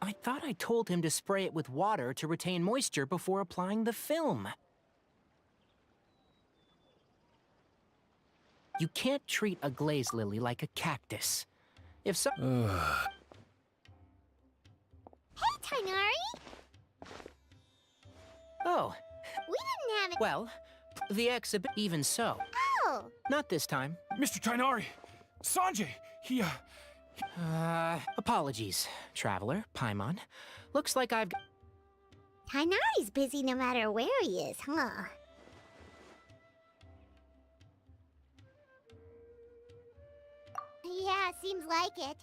I thought I told him to spray it with water to retain moisture before applying the film. You can't treat a glaze lily like a cactus. If so... Hey, Tighnari! Oh. We didn't have it. Well, the exhibit... Even so. Oh! Not this time. Mr. Tighnari! Sanjay! He, Apologies, Traveler, Paimon. Looks like I've... Tighnari's busy no matter where he is, huh? Yeah, seems like it.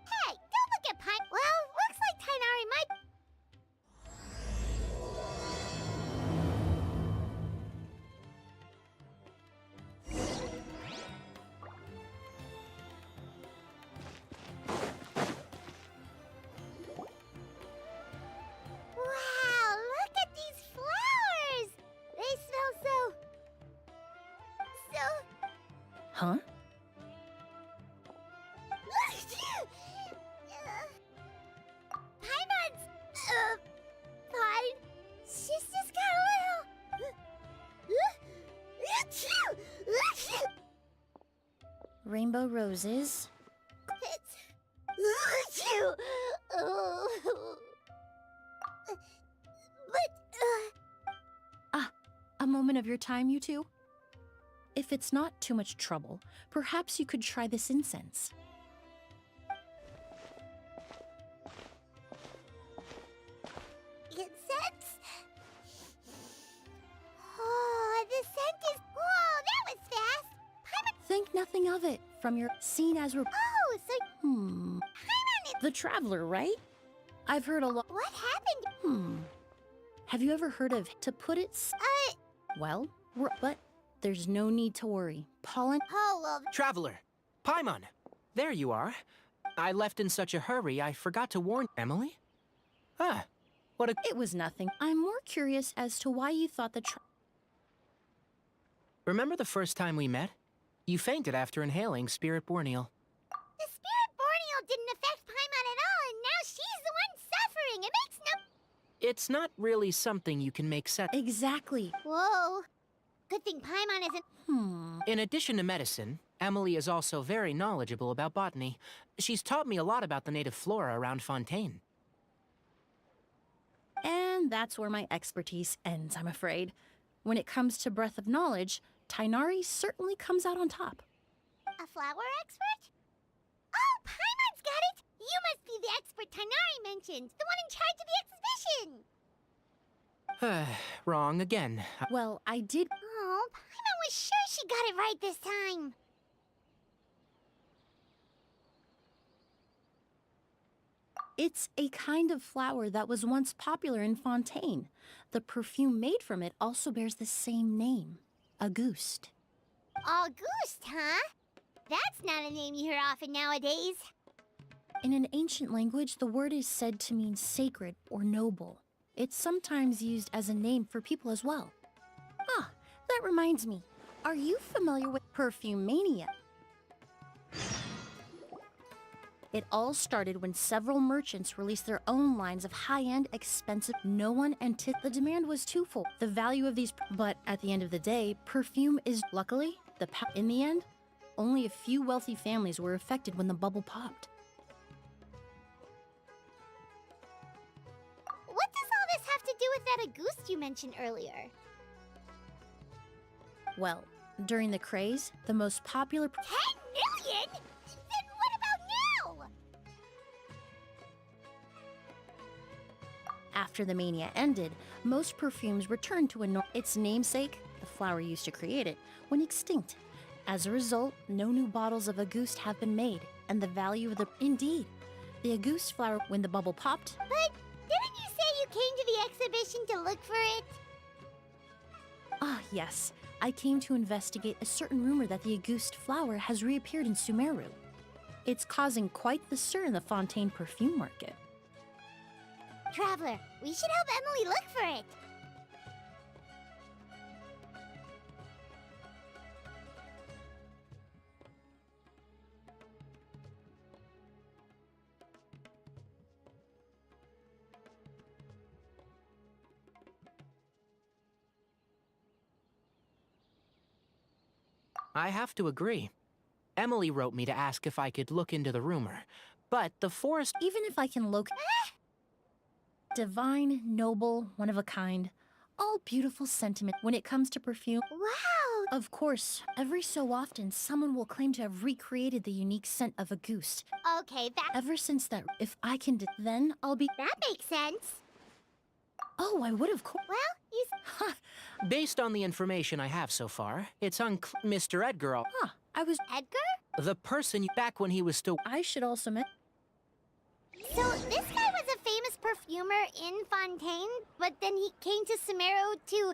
Hey, don't look at Paimon. Well, looks like Tighnari might... Wow, look at these flowers! They smell so... Huh? Paimon's... fine. She's just got a little... Rainbow roses. It's... But, A moment of your time, you two? If it's not too much trouble, perhaps you could try this incense. Incense? Oh, the scent is... Whoa, that was fast! Paimon... Think nothing of it from your scene as Oh, so... Paimon is... The Traveler, right? I've heard a lot. What happened? Have you ever heard of to put it? Well, but there's no need to worry. Pollen. Oh, well... Traveler, Paimon, there you are. I left in such a hurry, I forgot to warn Emily. Ah, what a... It was nothing. I'm more curious as to why you thought the Remember the first time we met? You fainted after inhaling Spirit Borneal. The Spirit Borneal didn't affect Paimon at all, and now she's the one suffering. It makes no... It's not really something you can make set... Exactly. Whoa. Good thing Paimon isn't... In addition to medicine, Emily is also very knowledgeable about botany. She's taught me a lot about the native flora around Fontaine. And that's where my expertise ends, I'm afraid. When it comes to breadth of knowledge, Tighnari certainly comes out on top. A flower expert? Oh, Paimon's got it! You must be the expert Tighnari mentioned, the one in charge of the exhibition! Wrong again. Well, I did... Oh, Paimon was sure she got it right this time. It's a kind of flower that was once popular in Fontaine. The perfume made from it also bears the same name, Auguste. Auguste, huh? That's not a name you hear often nowadays. In an ancient language, the word is said to mean sacred or noble. It's sometimes used as a name for people as well. Ah, that reminds me. Are you familiar with perfumania? It all started when several merchants released their own lines of high-end, expensive... No one anticipated the demand was twofold. The value of these... But at the end of the day, perfume is... Luckily, in the end, only a few wealthy families were affected when the bubble popped. that Auguste you mentioned earlier? Well, during the craze, the most popular 10 million? Then what about now? after the mania ended, most perfumes returned to its namesake, the flower used to create it, went extinct. As a result, no new bottles of Auguste have been made, and the value of the the Auguste flower when the bubble popped. But didn't you say you came to the exhibition to look for it? Ah, yes. I came to investigate a certain rumor that the Auguste flower has reappeared in Sumeru. It's causing quite the stir in the Fontaine perfume market. Traveler, we should help Emily look for it. I have to agree. Emily wrote me to ask if I could look into the rumor, but the forest... Even if I can locate... Divine, noble, one of a kind, all beautiful sentiment when it comes to perfume. Wow! Of course, every so often someone will claim to have recreated the unique scent of Auguste. Okay, that Ever since that, if I can then I'll be... makes sense. Oh, I would have... Well, you... Based on the information I have so far, it's unclear. Mr. Edgar, I was... Edgar? the person back when he was still... I should also mention... So, this guy was a famous perfumer in Fontaine, but then he came to Sumeru to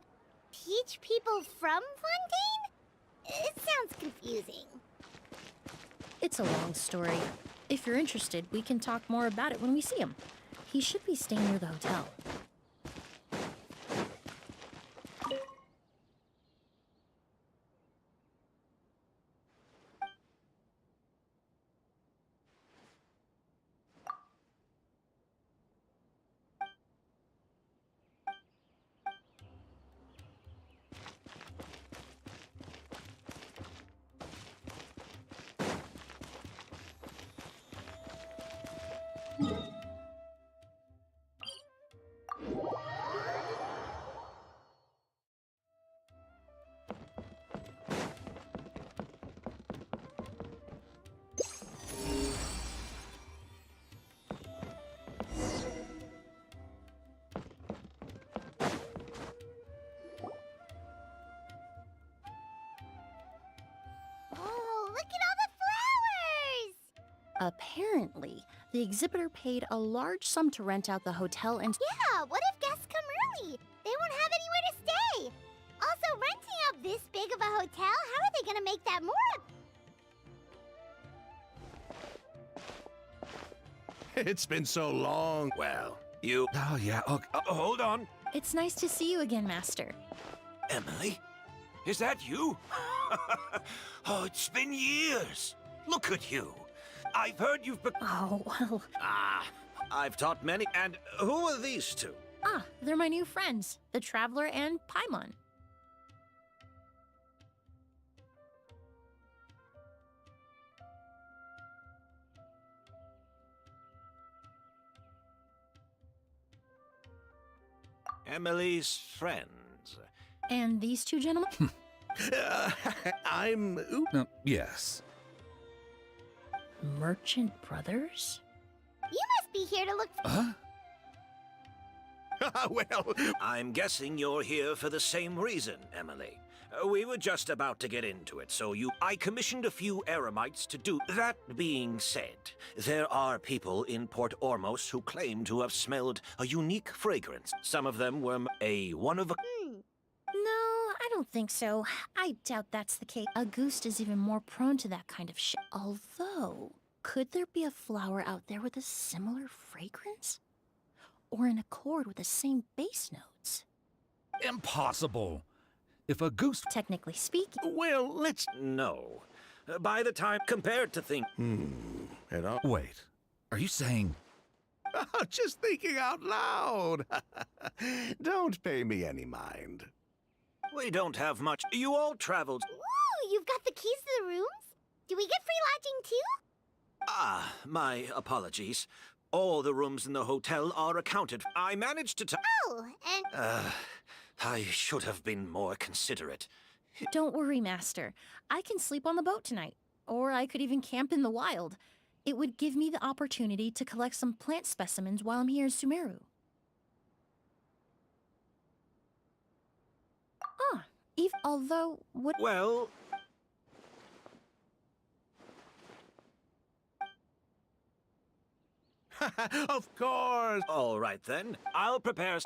teach people from Fontaine? It sounds confusing. It's a long story. If you're interested, we can talk more about it when we see him. He should be staying near the hotel. Oh, look at all the flowers! Apparently, the exhibitor paid a large sum to rent out the hotel and... Yeah, what if guests come early? They won't have anywhere to stay. Also, renting out this big of a hotel, how are they gonna make that more? It's been so long. Well, you... Oh, yeah. Okay. Hold on. It's nice to see you again, Master. Emily? Is that you? Oh, it's been years. Look at you. I've heard you've... Oh, well... I've taught many... And who are these two? They're my new friends, the Traveler and Paimon. Emily's friends. And these two gentlemen? I'm... Yes. Merchant Brothers? You must be here to look for... Huh? Well, I'm guessing you're here for the same reason, Emily. We were just about to get into it, so I commissioned a few eremites to do. That being said, there are people in Port Ormos who claim to have smelled a unique fragrance. Some of them were a one-of-a... No, I don't think so. I doubt that's the case. Auguste is even more prone to that kind of shit. Although, could there be a flower out there with a similar fragrance? Or in accord with the same base notes? Impossible. If Auguste... Technically speaking. Well, let's... No. By the time compared to things... At all. Wait. Are you saying... Just thinking out loud. Don't pay me any mind. We don't have much. You all traveled... Ooh, you've got the keys to the rooms? Do we get free lodging too? My apologies. All the rooms in the hotel are accounted. I managed to Oh, and I should have been more considerate. Don't worry, Master. I can sleep on the boat tonight. Or I could even camp in the wild. It would give me the opportunity to collect some plant specimens while I'm here in Sumeru. Ah, although, what... Well, Of course! all right then. I'll prepare...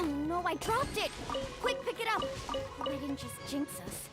oh no, I dropped it! Quick, pick it up! Hope I didn't just jinx us.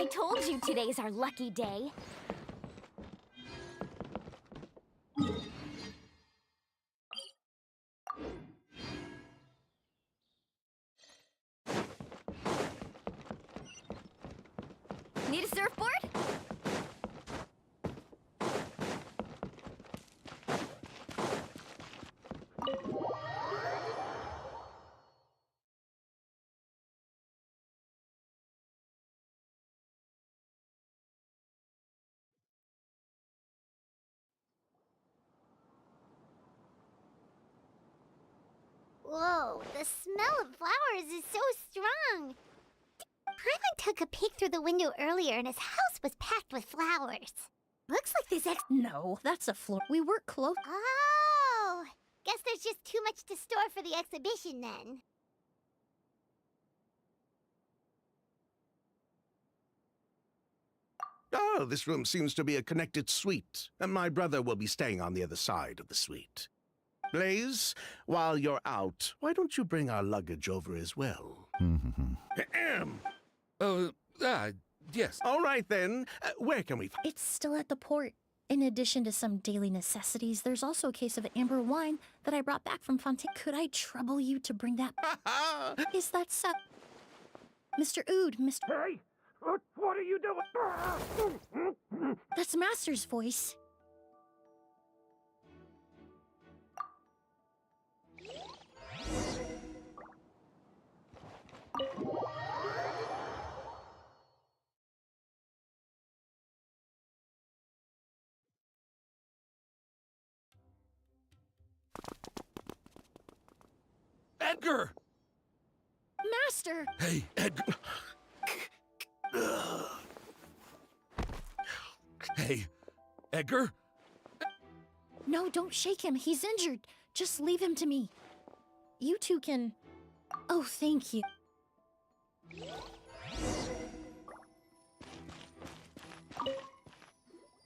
I told you today's our lucky day. Need a surfboard? Whoa, the smell of flowers is so strong. Paimon took a peek through the window earlier and his house was packed with flowers. Looks like this No, that's a floor. We work close. Oh, guess there's just too much to store for the exhibition then. Oh, this room seems to be a connected suite, and my brother will be staying on the other side of the suite. Blaze, while you're out, why don't you bring our luggage over as well? Ahem. Yes. All right then, where can we find... It's still at the port. In addition to some daily necessities, there's also a case of amber wine that I brought back from Fontaine. Could I trouble you to bring that? Is that so? Mr. Ood, Mr. Hey! What are you doing? That's Master's voice. Edgar! Master! Hey, Edgar! Hey, Edgar? No, don't shake him. He's injured. Just leave him to me. You two can... Oh, thank you.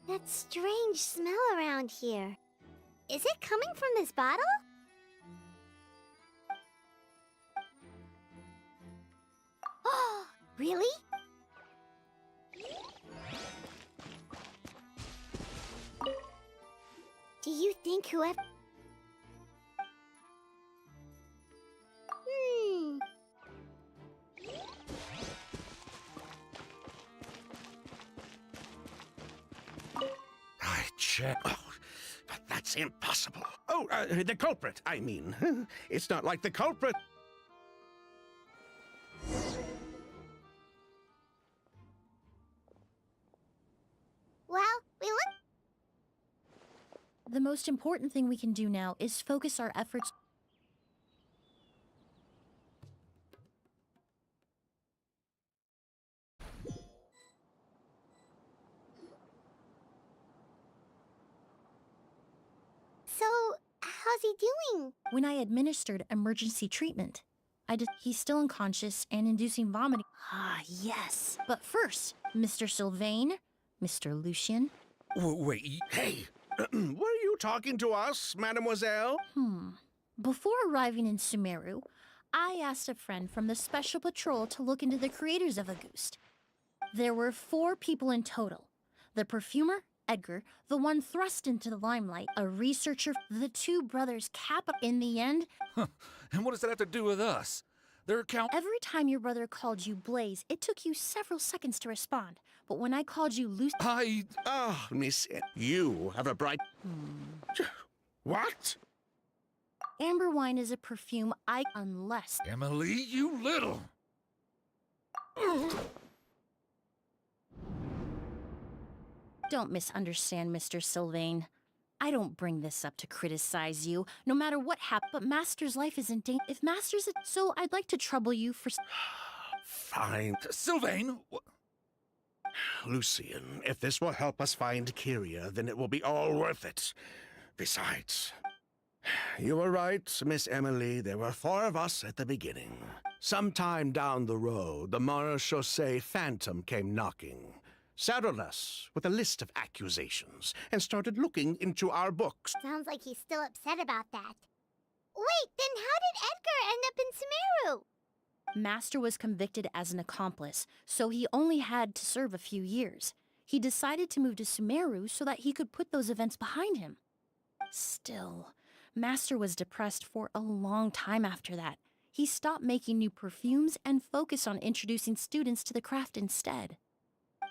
That strange smell around here. Is it coming from this bottle? Oh, really? Do you think whoever... I check. Oh, but that's impossible. Oh, the culprit, I mean. It's not like the culprit. Well, we look... The most important thing we can do now is focus our efforts. So, how's he doing? When I administered emergency treatment, he's still unconscious and inducing vomiting. Ah, yes. But first, Mr. Sylvain, Mr. Lucian. Wait, Hey, were you talking to us, mademoiselle? Before arriving in Sumeru, I asked a friend from the Special Patrol to look into the creators of Auguste. There were 4 people in total. The perfumer, Edgar, the one thrust into the limelight, a researcher, the 2 brothers Kappa. In the end, and what does that have to do with us? Their account... every time your brother called you Blaze, it took you several seconds to respond. But when I called you Lucy... Oh, Miss, you have a bright... What? Amber wine is a perfume unless... Emily, you little... Don't misunderstand, Mr. Sylvain. I don't bring this up to criticize you, no matter what happened, but Master's life is in danger. If Master's... So I'd like to trouble you for... Fine. Sylvain! Lucian, if this will help us find Kyria, then it will be all worth it. Besides, you were right, Miss Emily. There were 4 of us at the beginning. Sometime down the road, the Marechaussee Phantom came knocking, saddled us with a list of accusations, and started looking into our books. Sounds like he's still upset about that. Wait, then how did Edgar end up in Sumeru? Master was convicted as an accomplice, so he only had to serve a few years. He decided to move to Sumeru so that he could put those events behind him. Still, Master was depressed for a long time after that. He stopped making new perfumes and focused on introducing students to the craft instead.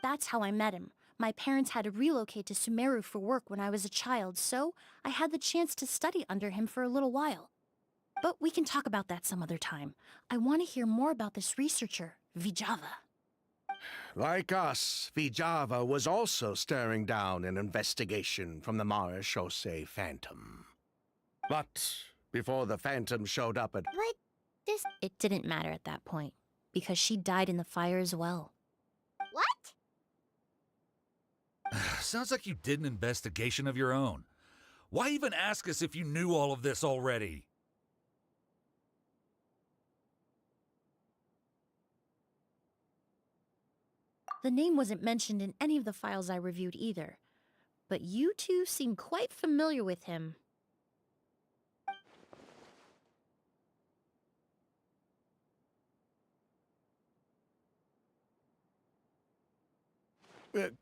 That's how I met him. My parents had to relocate to Sumeru for work when I was a child, so I had the chance to study under him for a little while. But we can talk about that some other time. I want to hear more about this researcher, Vijava. Like us, Vijava was also staring down an investigation from the Marechaussee Phantom. But before the Phantom showed up at... But this... It didn't matter at that point, because she died in the fire as well. What? Sounds like you did an investigation of your own. Why even ask us if you knew all of this already? The name wasn't mentioned in any of the files I reviewed either, but you 2 seem quite familiar with him.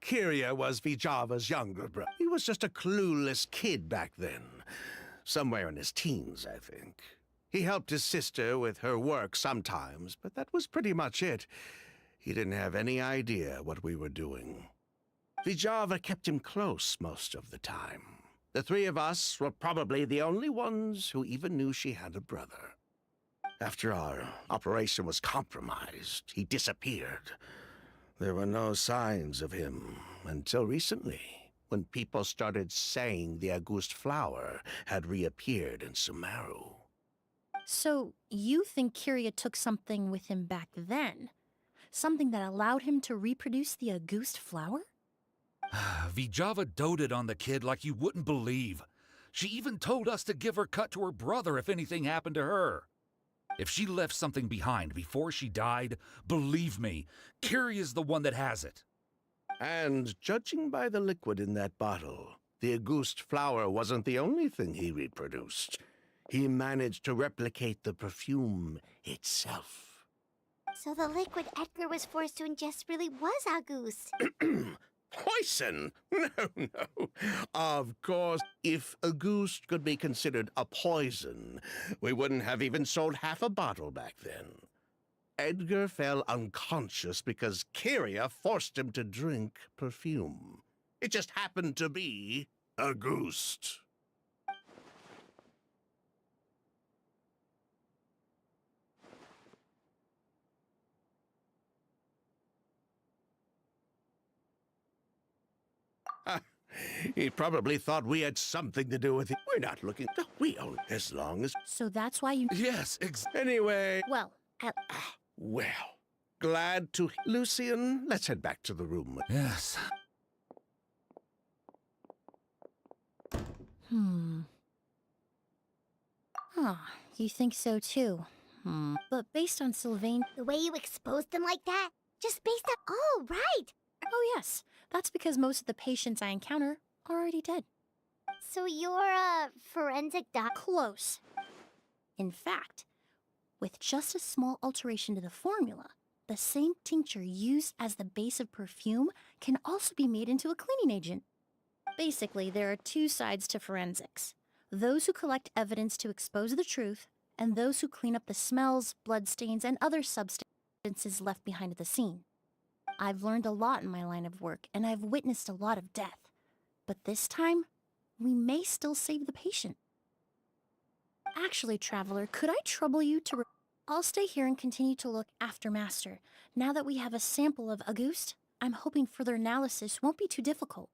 Kyria was Vijava's younger brother. He was just a clueless kid back then. Somewhere in his teens, I think. He helped his sister with her work sometimes, but that was pretty much it. He didn't have any idea what we were doing. Vijava kept him close most of the time. The 3 of us were probably the only ones who even knew she had a brother. After our operation was compromised, he disappeared. There were no signs of him until recently, when people started saying the Auguste flower had reappeared in Sumeru. So, you think Kyria took something with him back then? Something that allowed him to reproduce the Auguste flower? Vijava doted on the kid like you wouldn't believe. She even told us to give her cut to her brother if anything happened to her. If she left something behind before she died, believe me, Kyria's the one that has it. And judging by the liquid in that bottle, the Auguste flower wasn't the only thing he reproduced. He managed to replicate the perfume itself. So the liquid Edgar was forced to ingest really was Auguste. Poison? No, no. Of course, if Auguste could be considered a poison, we wouldn't have even sold half a bottle back then. Edgar fell unconscious because Kyria forced him to drink perfume. It just happened to be Auguste. He probably thought we had something to do with it. We're not looking. We own as long as. So that's why you... Yes, Anyway, Well, well, glad to. Lucian, let's head back to the room. yes. You think so too? But based on Sylvain... The way you exposed them like that? Just based on... Oh, right! Oh yes, that's because most of the patients I encounter are already dead. So you're a forensic doc... Close. In fact, with just a small alteration to the formula, the same tincture used as the base of perfume can also be made into a cleaning agent. Basically, there are two sides to forensics. Those who collect evidence to expose the truth, and those who clean up the smells, bloodstains, and other substances left behind at the scene. I've learned a lot in my line of work, and I've witnessed a lot of death. But this time, we may still save the patient. Actually, Traveler, could I trouble you to... I'll stay here and continue to look after Master. Now that we have a sample of Auguste, I'm hoping further analysis won't be too difficult.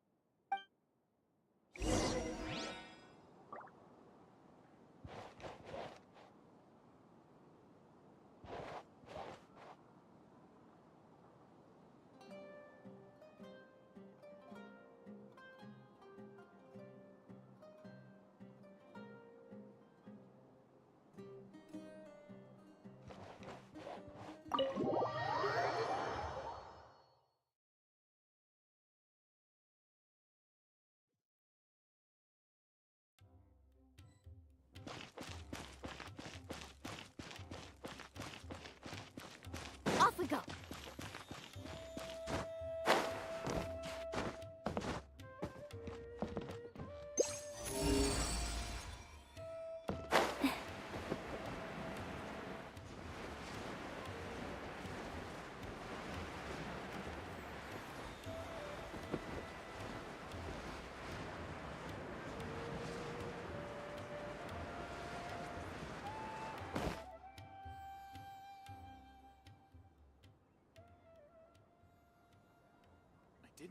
Off we go!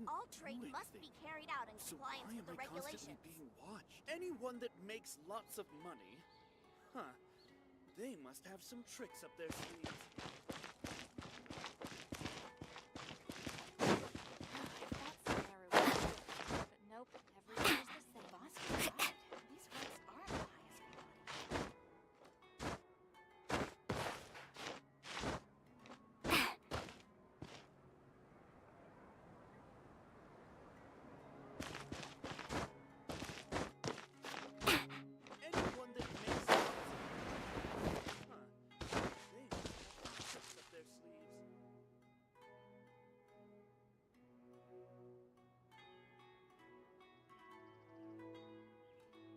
All trade must be carried out in compliance with the regulations. Being watched? Anyone that makes lots of money, they must have some tricks up their sleeves. But nope, everywhere's the same. Boss was right. These works are the highest quality. Anyone that makes lots of money, they must have some tricks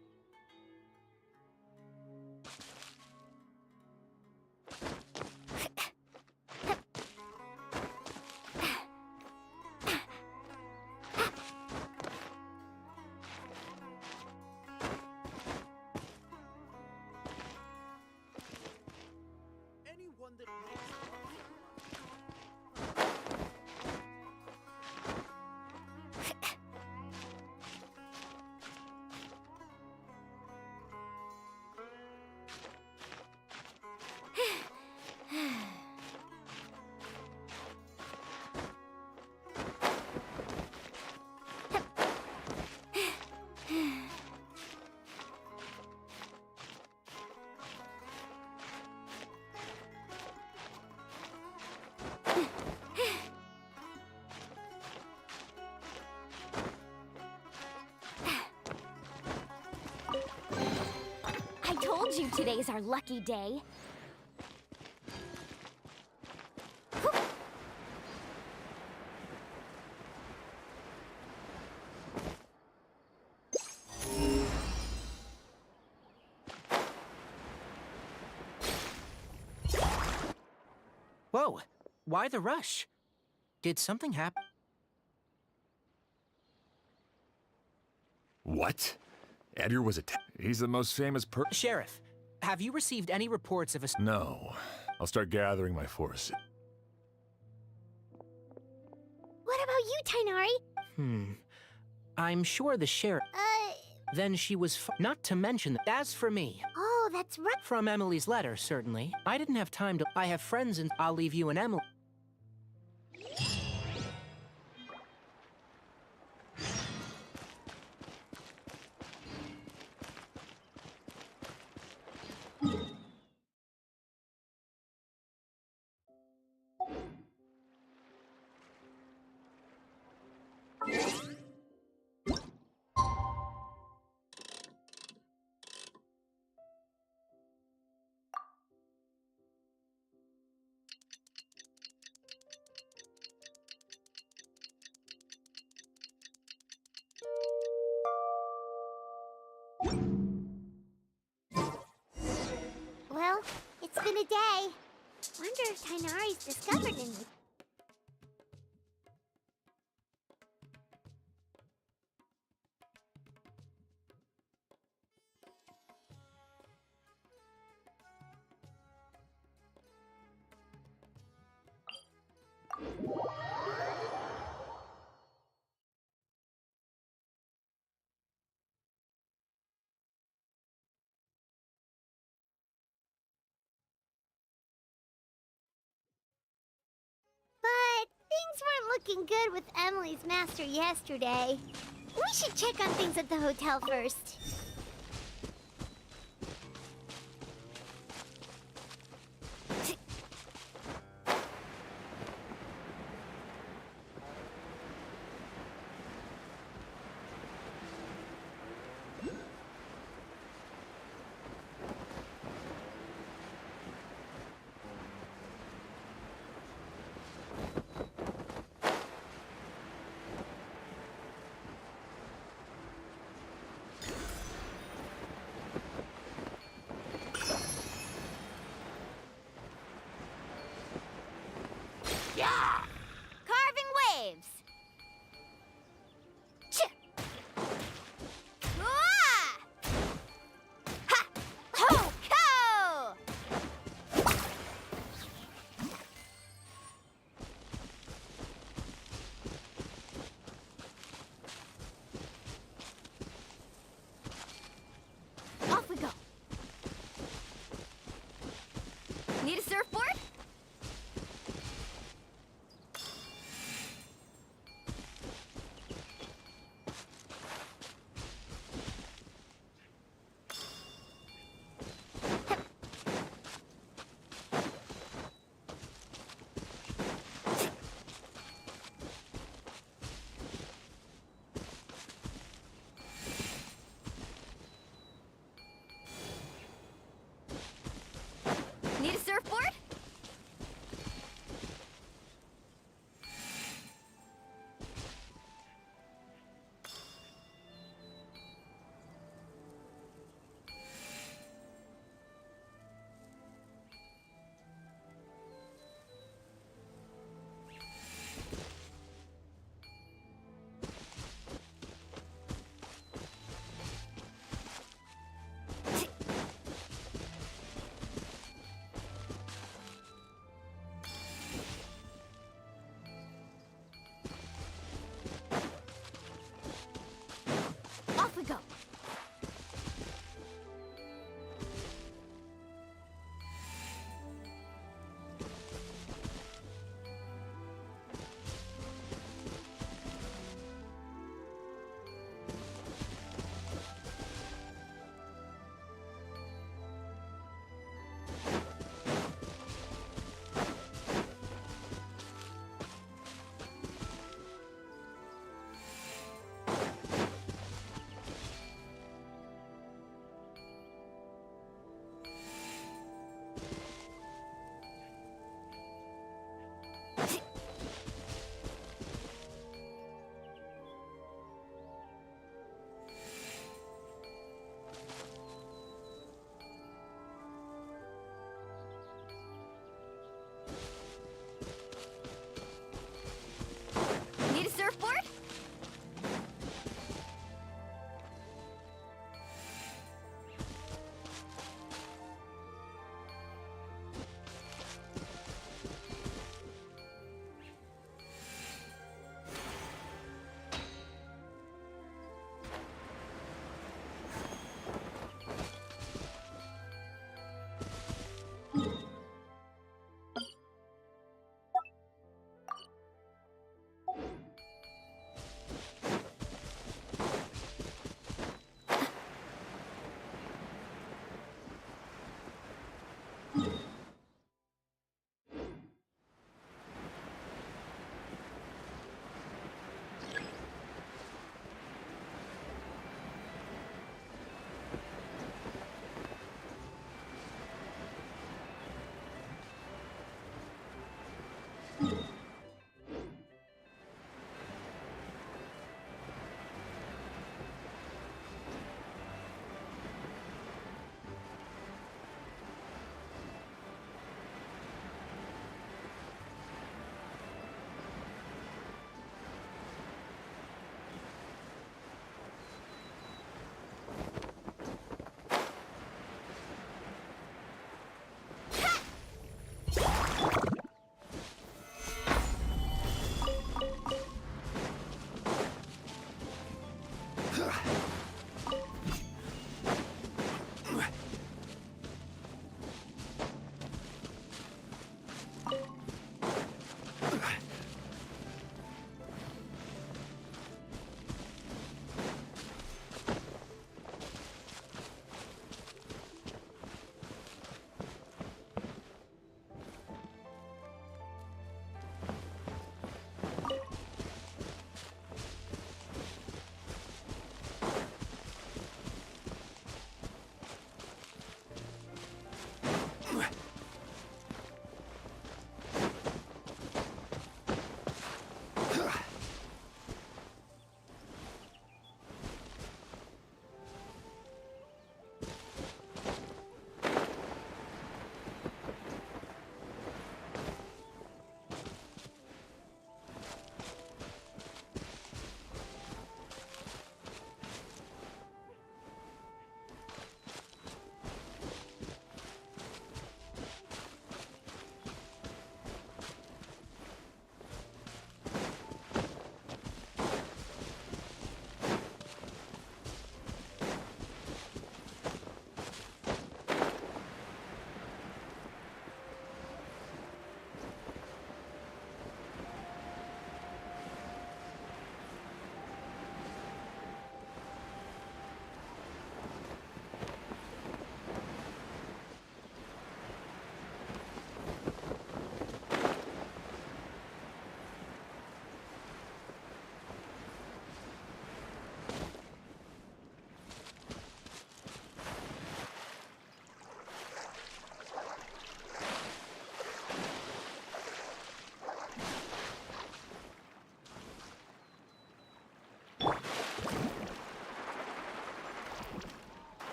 up their sleeves. Anyone that makes lots of money. told you today's our lucky day. Whoa, why the rush? Did something happen? What? Edgar was he's the most famous Sheriff, have you received any reports of a... No. I'll start gathering my forces. What about you, Tainari? I'm sure the sheriff... Then she was not to mention that. As for me... Oh, that's right. From Emily's letter, certainly. I didn't have time to... I have friends and I'll leave you and Emily... Well, it's been a day. Wonder if Tainari's discovered anything. But things weren't looking good with Emily's master yesterday. We should check on things at the hotel first.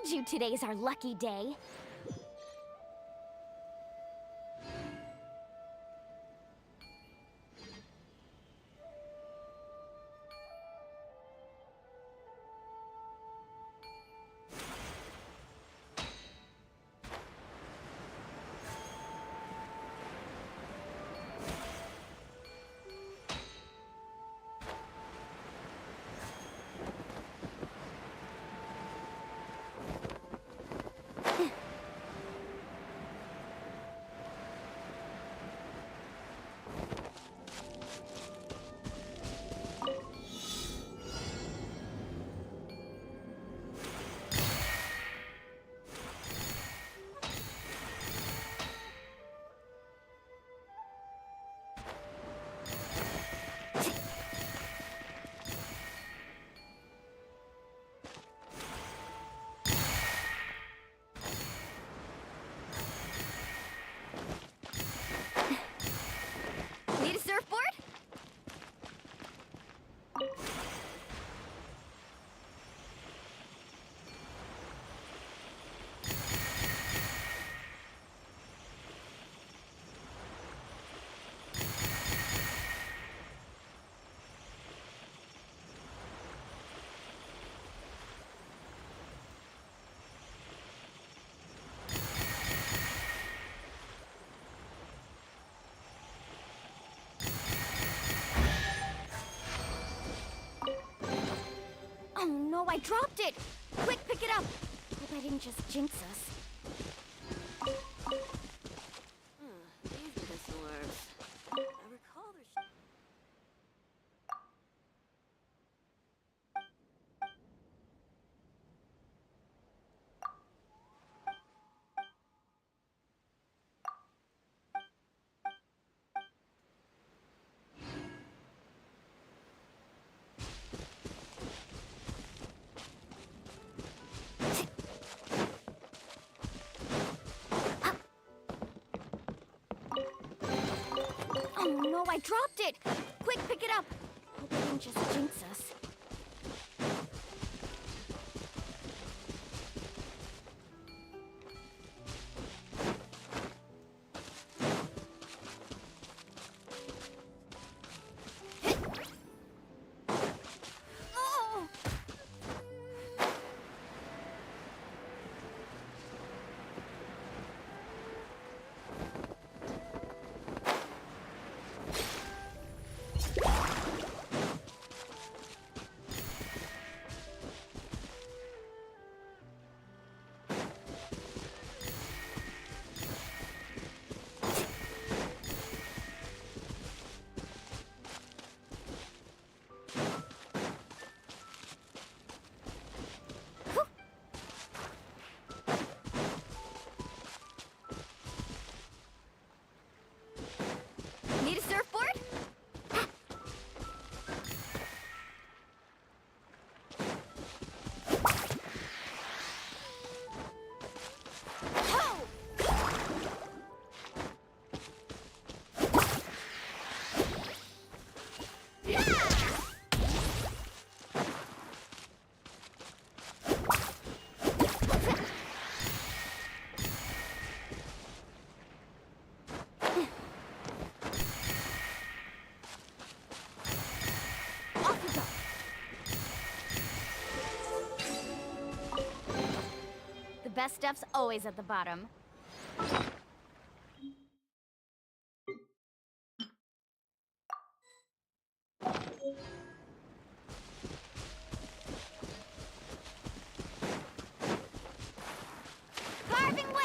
told you today's our lucky day. Need a surfboard? Oh no, I dropped it! Quick, pick it up! Hope I didn't just jinx us. Maybe this works. I recall there's... Oh no, I dropped it! Quick, pick it up! Hope I didn't just jinx us. Oh! Need a surfboard? Ho! Off you go. The best stuff's always at the bottom. Carving waves!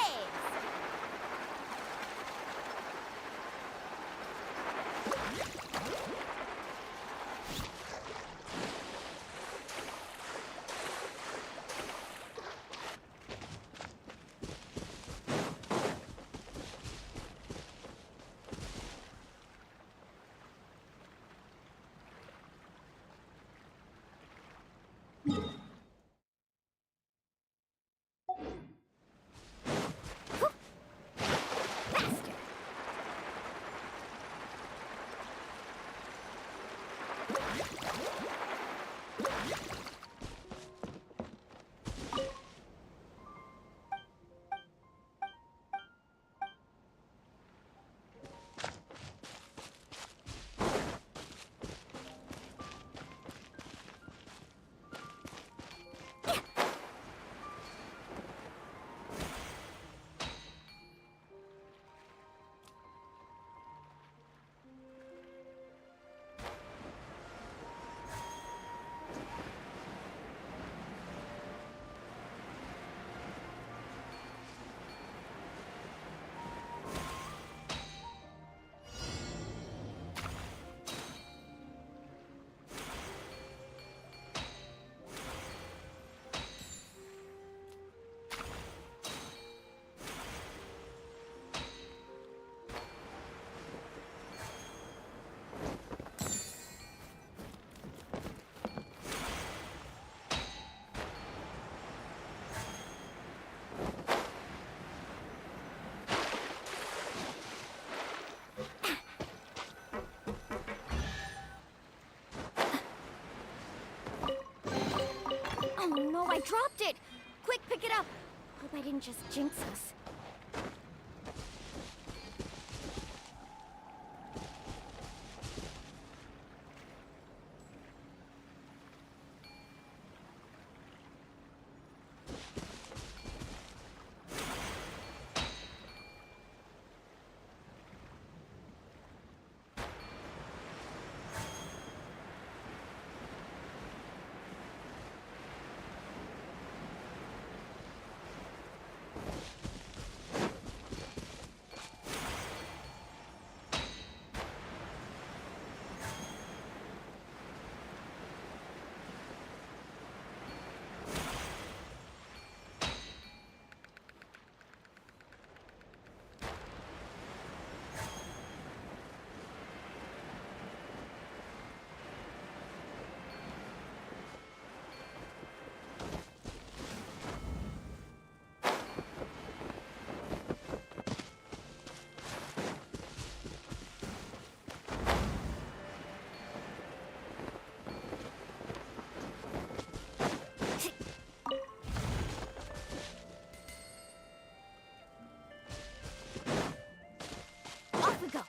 dropped it! Quick, pick it up! Hope I didn't just jinx us. Off we go!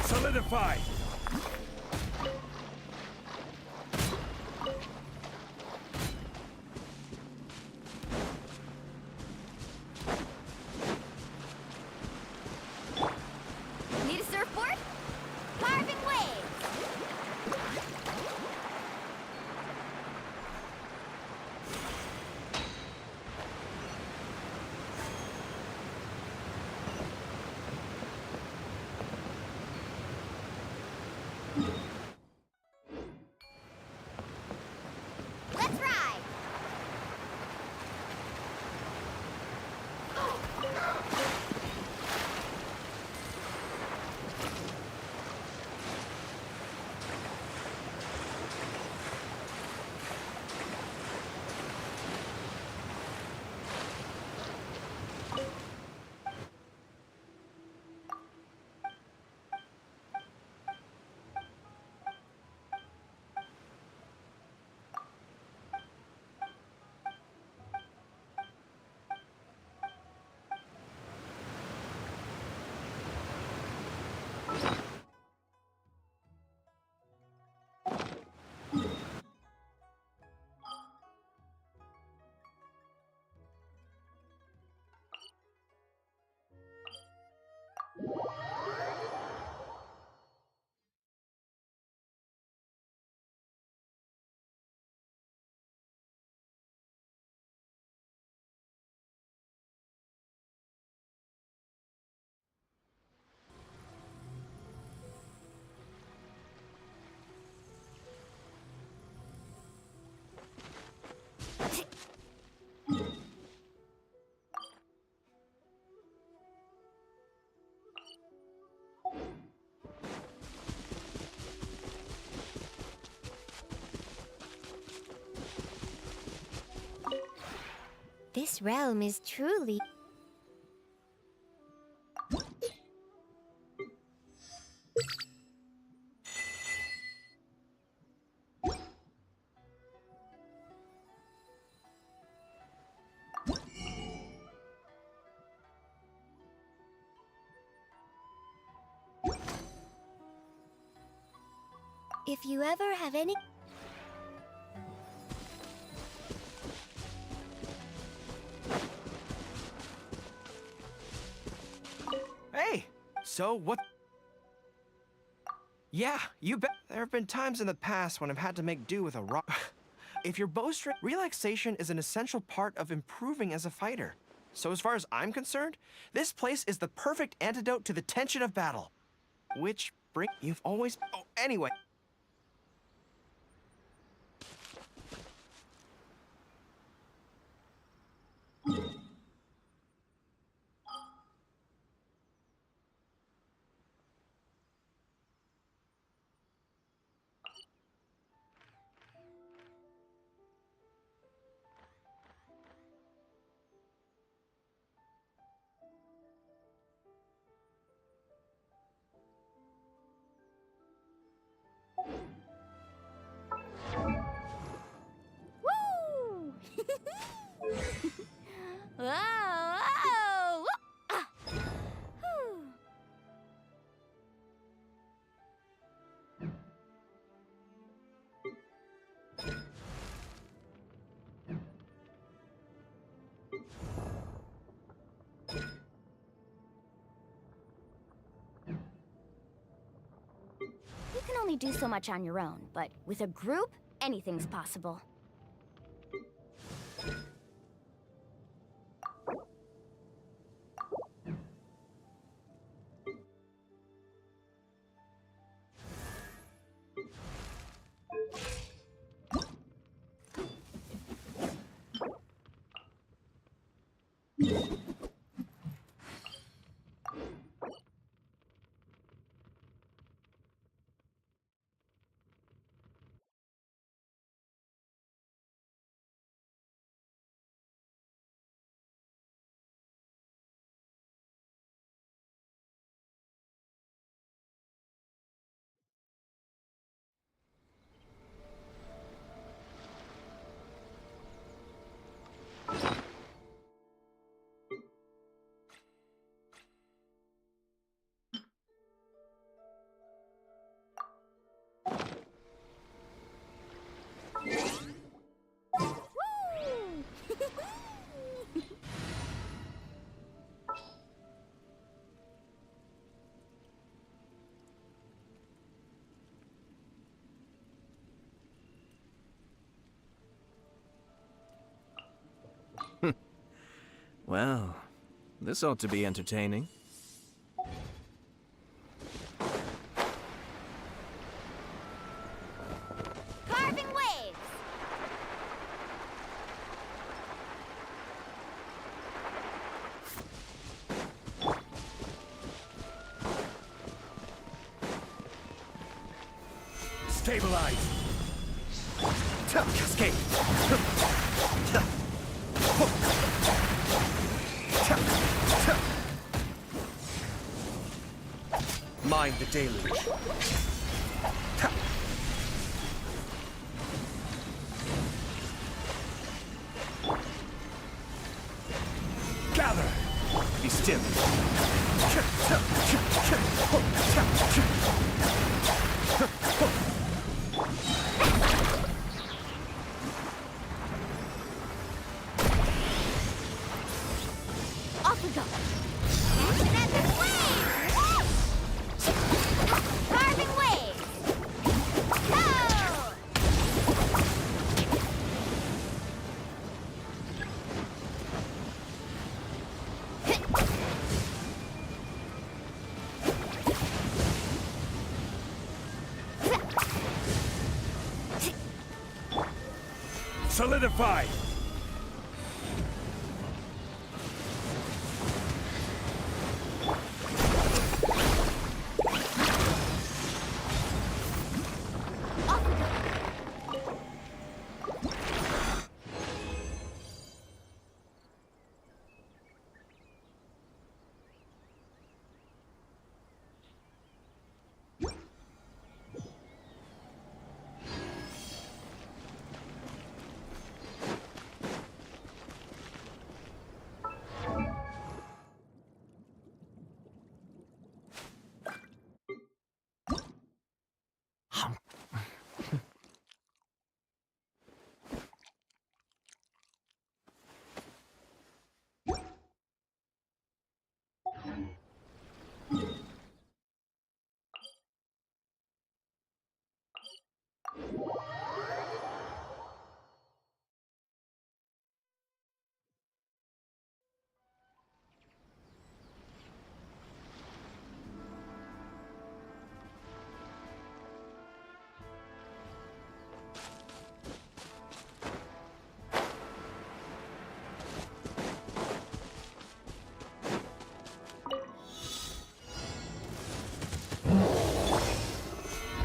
Solidify! Need a surfboard? Carving waves! Let's ride! This realm is truly... If you ever have any... So, what? Yeah, you bet. There have been times in the past when I've had to make do with a rock. If your bowstring, relaxation is an essential part of improving as a fighter. So as far as I'm concerned, this place is the perfect antidote to the tension of battle. Which you've always, oh, anyway. Woo! Whoa! Whoa! Ah. Whew. You can only do so much on your own, but with a group, anything's possible. Well, this ought to be entertaining. Carving waves! Stabilize! Cascade! Mind the deluge. Gather! Be still. Off we go! Epic wave! Carving waves! Go! Solidify!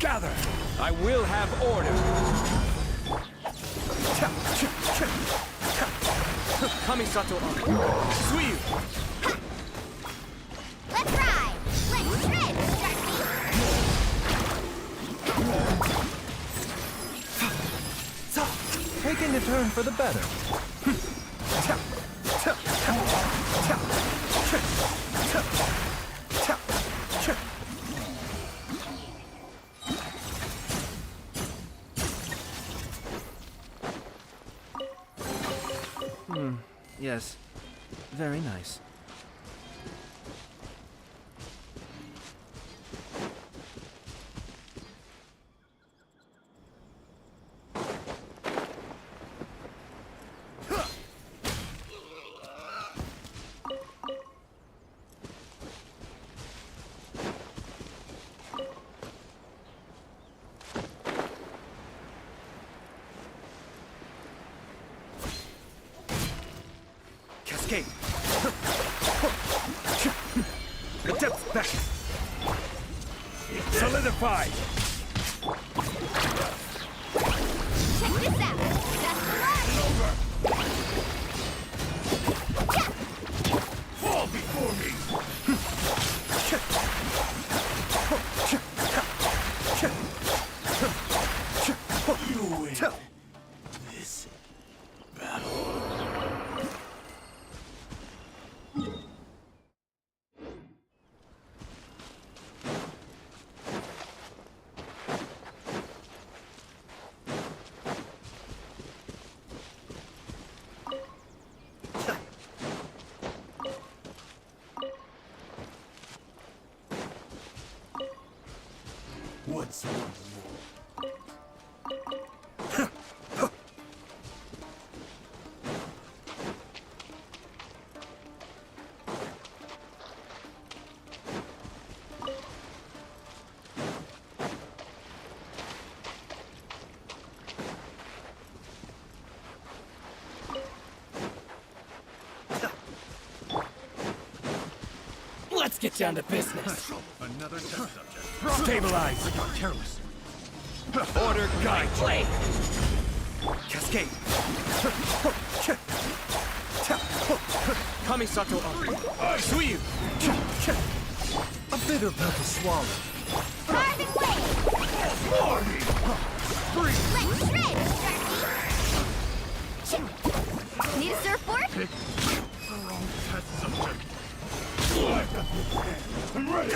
Gather! I will have order! Kamisato Suiyu! Let's ride! Let's shred, Darky! Taking a turn for the better. Yes. Very nice. Cascade. The depth back. Solidify! Check this out! That's the line! Fall before me! You win this battle. What's one more? Let's get down to business. Another test subject. Stabilize. I got careless. Order guide. Play. Cascade. Kamisato Suiyu. A bitter pill to swallow. Carving wave! Let's shred, Darky! Need a surfboard? Pick the wrong test subject. I'm ready!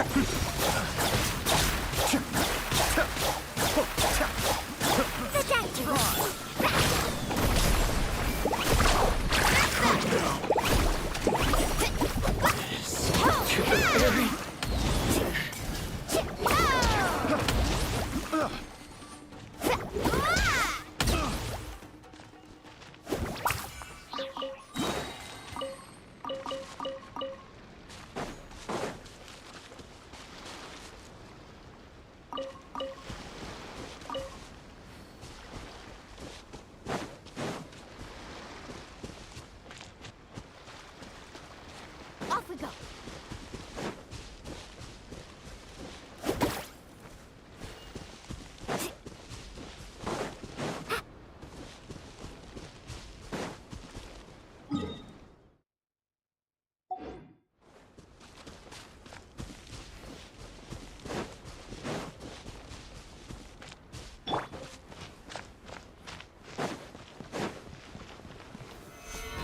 Off we go!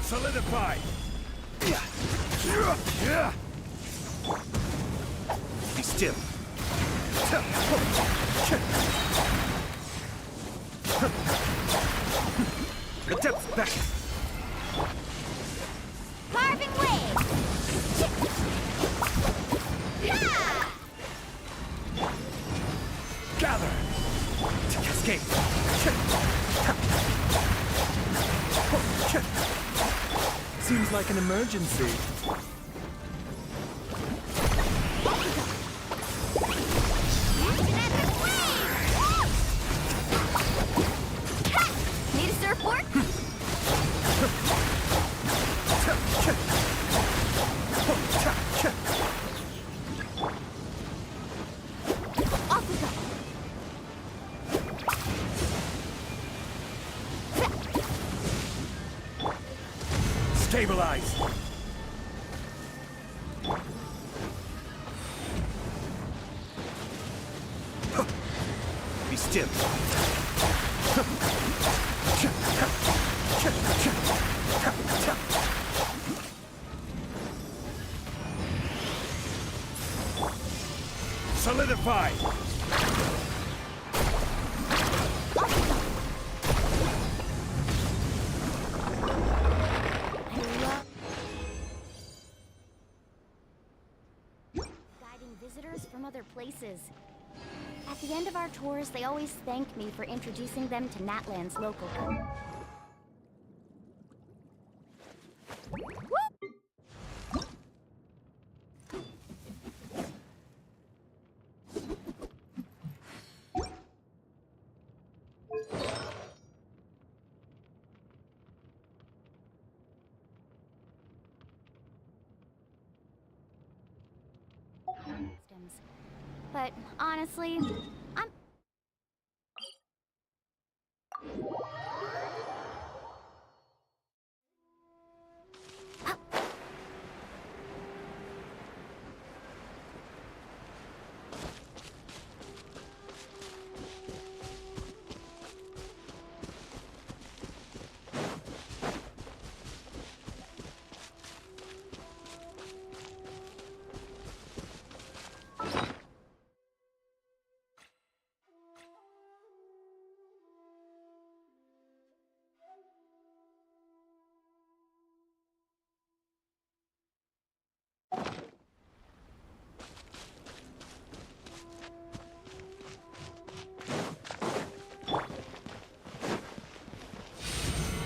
Solidify. Be still. The depth back. Carving wave! Gather. Cascade. Seems like an emergency. Need a surfboard? Off we go. Stabilize. Be still. Solidify. Guiding visitors from other places. At the end of our tours, they always thank me for introducing them to Natlan's local. But honestly, I'm...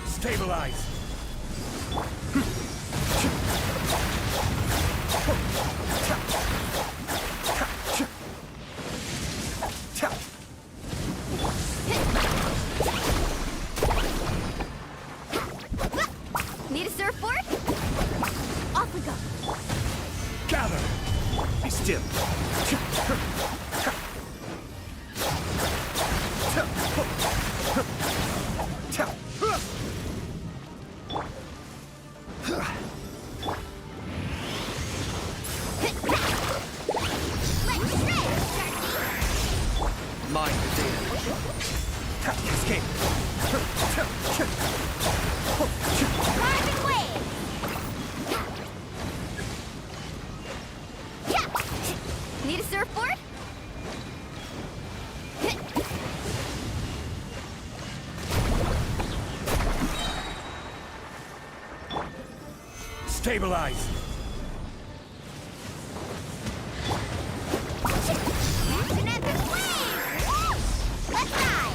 Stabilize. Need a surfboard? Off we go. Gather. Be still. Mind the data. Escape. Rising wave. Need a surfboard? Stabilize. Action epic wave! Let's ride!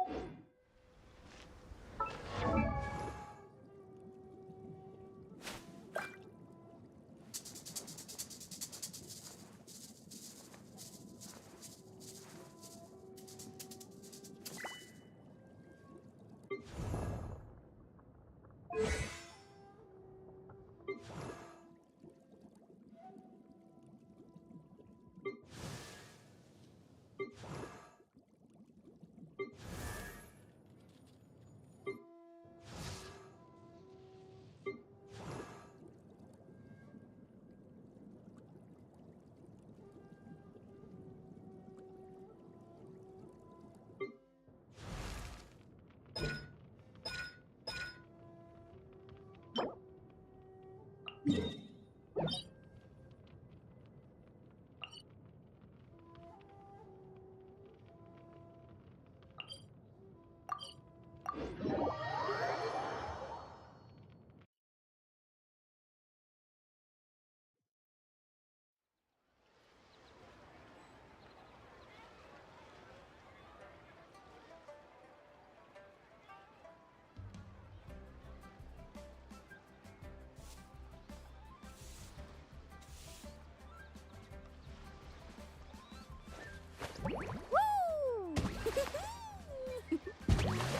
Woo!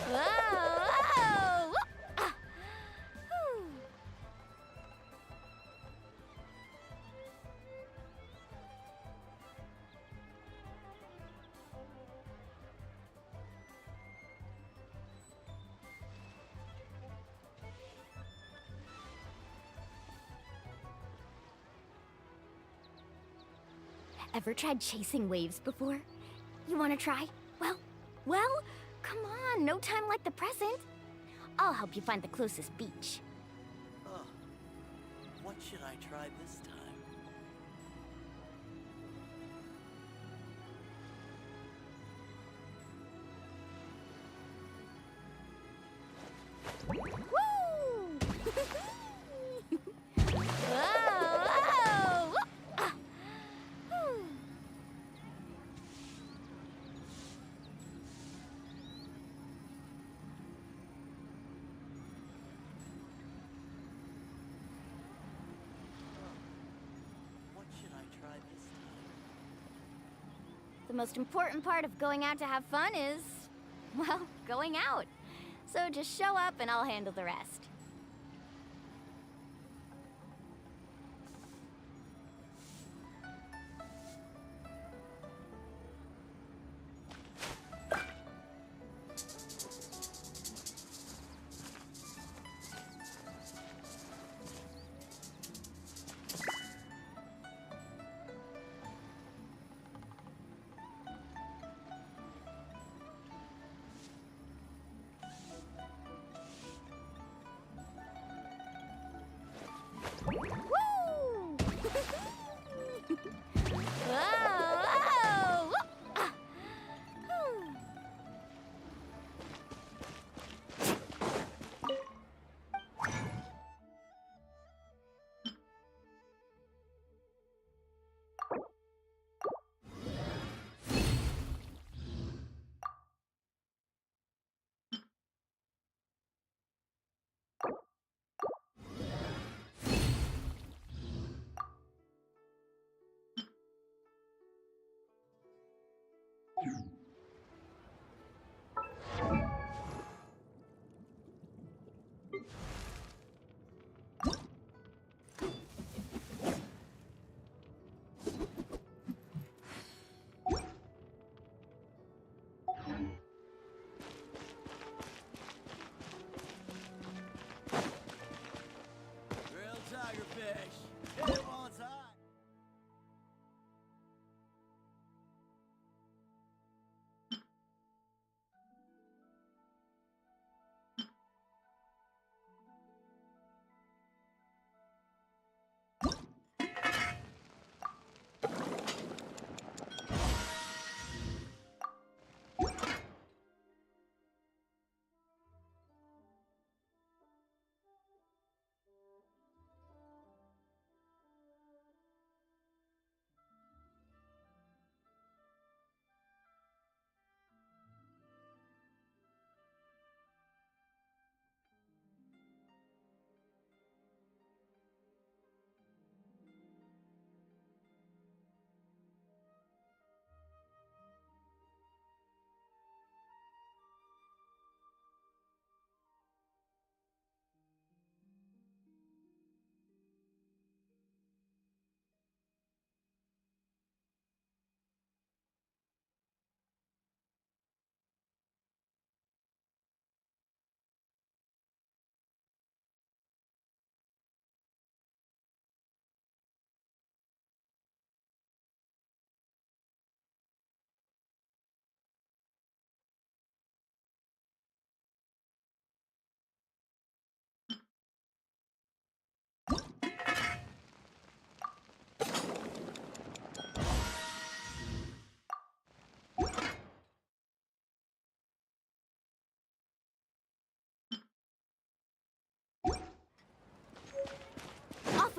Whoa! Whoa! Ah! Whew. Ever tried chasing waves before? You want to try? Well, come on, no time like the present. I'll help you find the closest beach. Oh, what should I try this time? Woo! Whoa! Ah! Whew. What should I try this time? The most important part of going out to have fun is, well, going out. So just show up and I'll handle the rest. Woo! Whoa! Ah! Whew. Grilled tigerfish. Hit it while it's hot.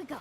go.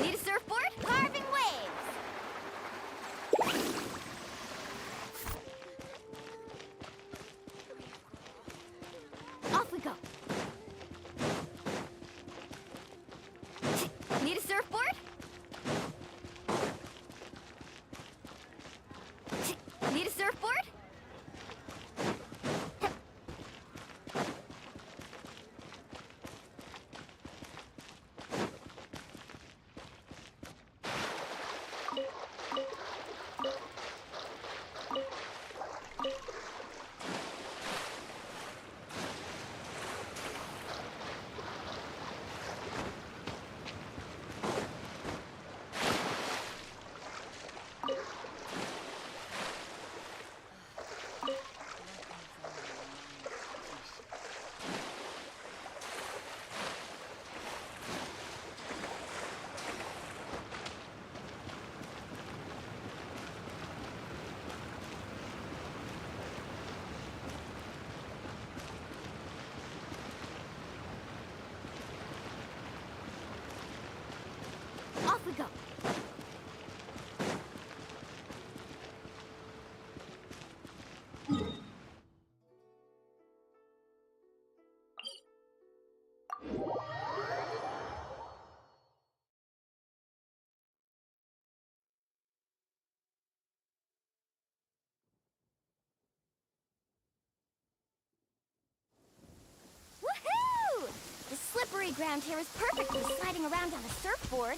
Need a surfboard? Carving waves! Off we go. Need a surfboard? Need a surfboard? Off we go. ground here is perfect for sliding around on a surfboard.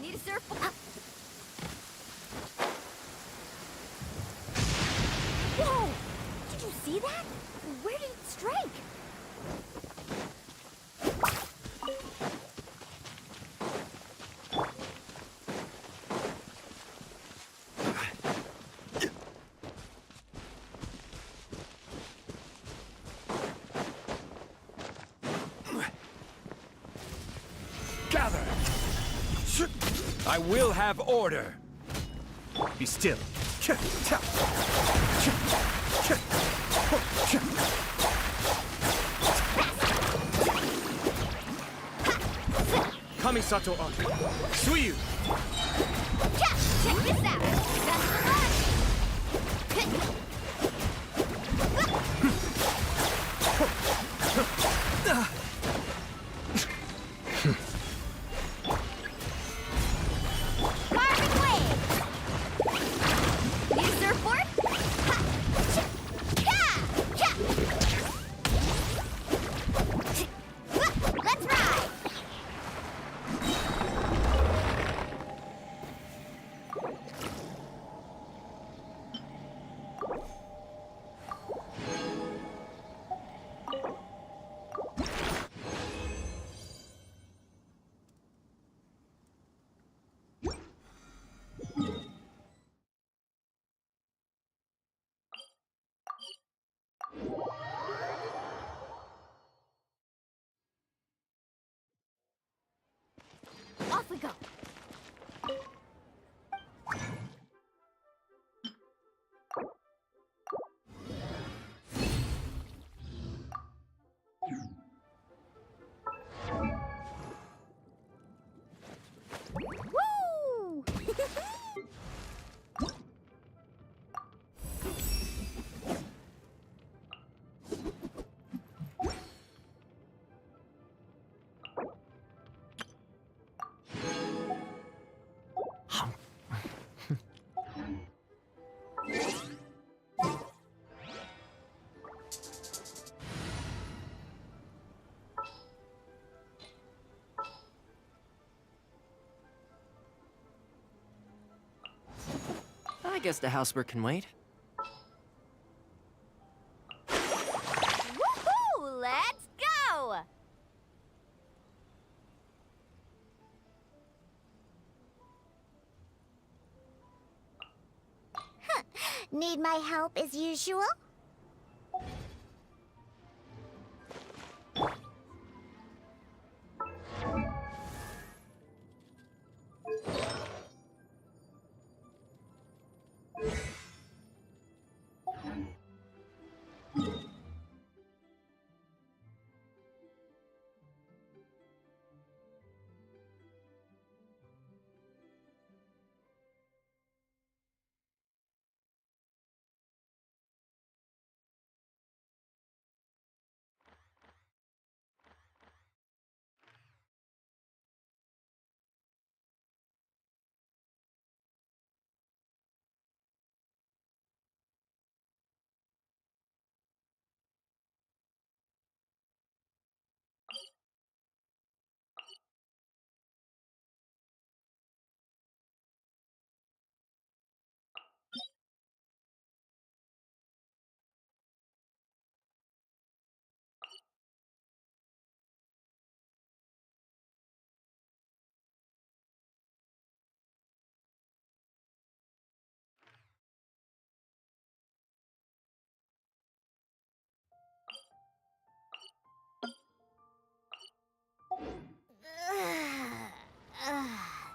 Need a surfboard? Whoa! Did you see that? Where did it strike? Gather! I will have order. Be still. Kamisato on. Suiyu! Check this out! Carving wave! Need a surfboard? Ha! Cha! Cha! Let's ride! Off we go. Woo! I guess the housework can wait. Woohoo! Let's go! Need my help as usual?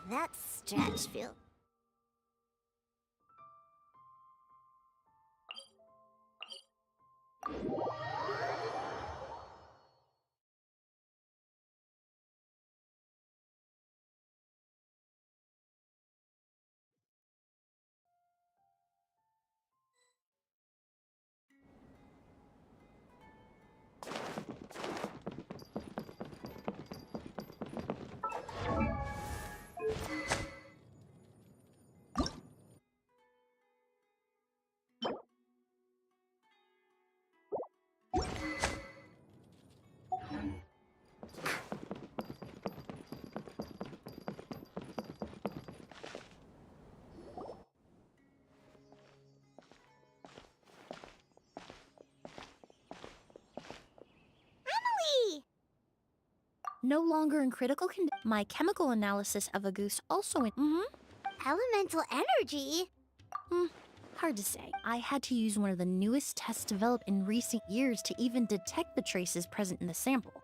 That stretch feels... no longer in critical condition. My chemical analysis of a goose also in. Elemental energy? Hard to say. I had to use one of the newest tests developed in recent years to even detect the traces present in the sample.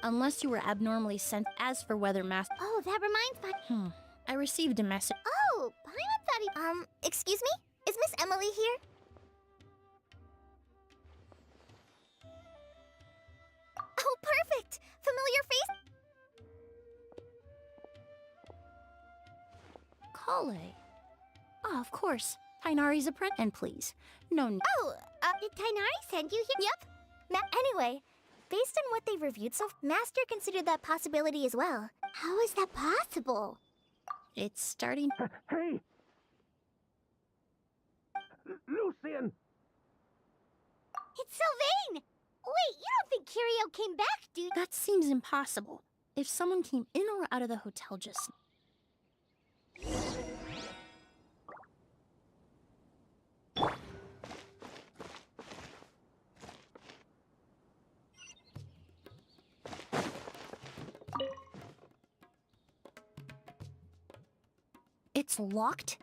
Unless you were abnormally sent. As for whether Oh, that reminds me. I received a message. Oh, Paimon thought he... Excuse me? Is Miss Emily here? Oh, perfect! Familiar face? Kale. Ah, of course. Tainari's apprentice. And please, no. Oh, did Tainari send you here? Yep. Anyway, based on what they've reviewed Master considered that possibility as well. How is that possible? It's starting. Hey! Lucian! It's Sylvain! Wait, you don't think Kirio came back, dude? That seems impossible. If someone came in or out of the hotel just. It's locked?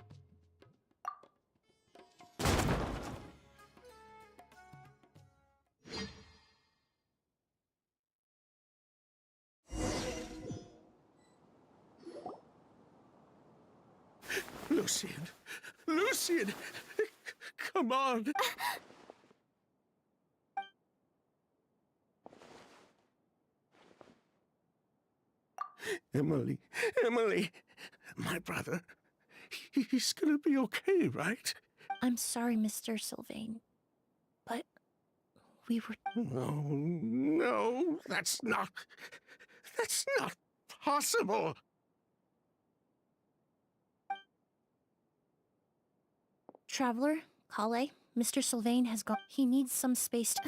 Lucian! Lucian! Come on! Emily, Emily! My brother, he's gonna be okay, right? I'm sorry, Mr. Sylvain. But we were... No, that's not possible! Traveler, Kale, Mr. Sylvain has gone. He needs some space to...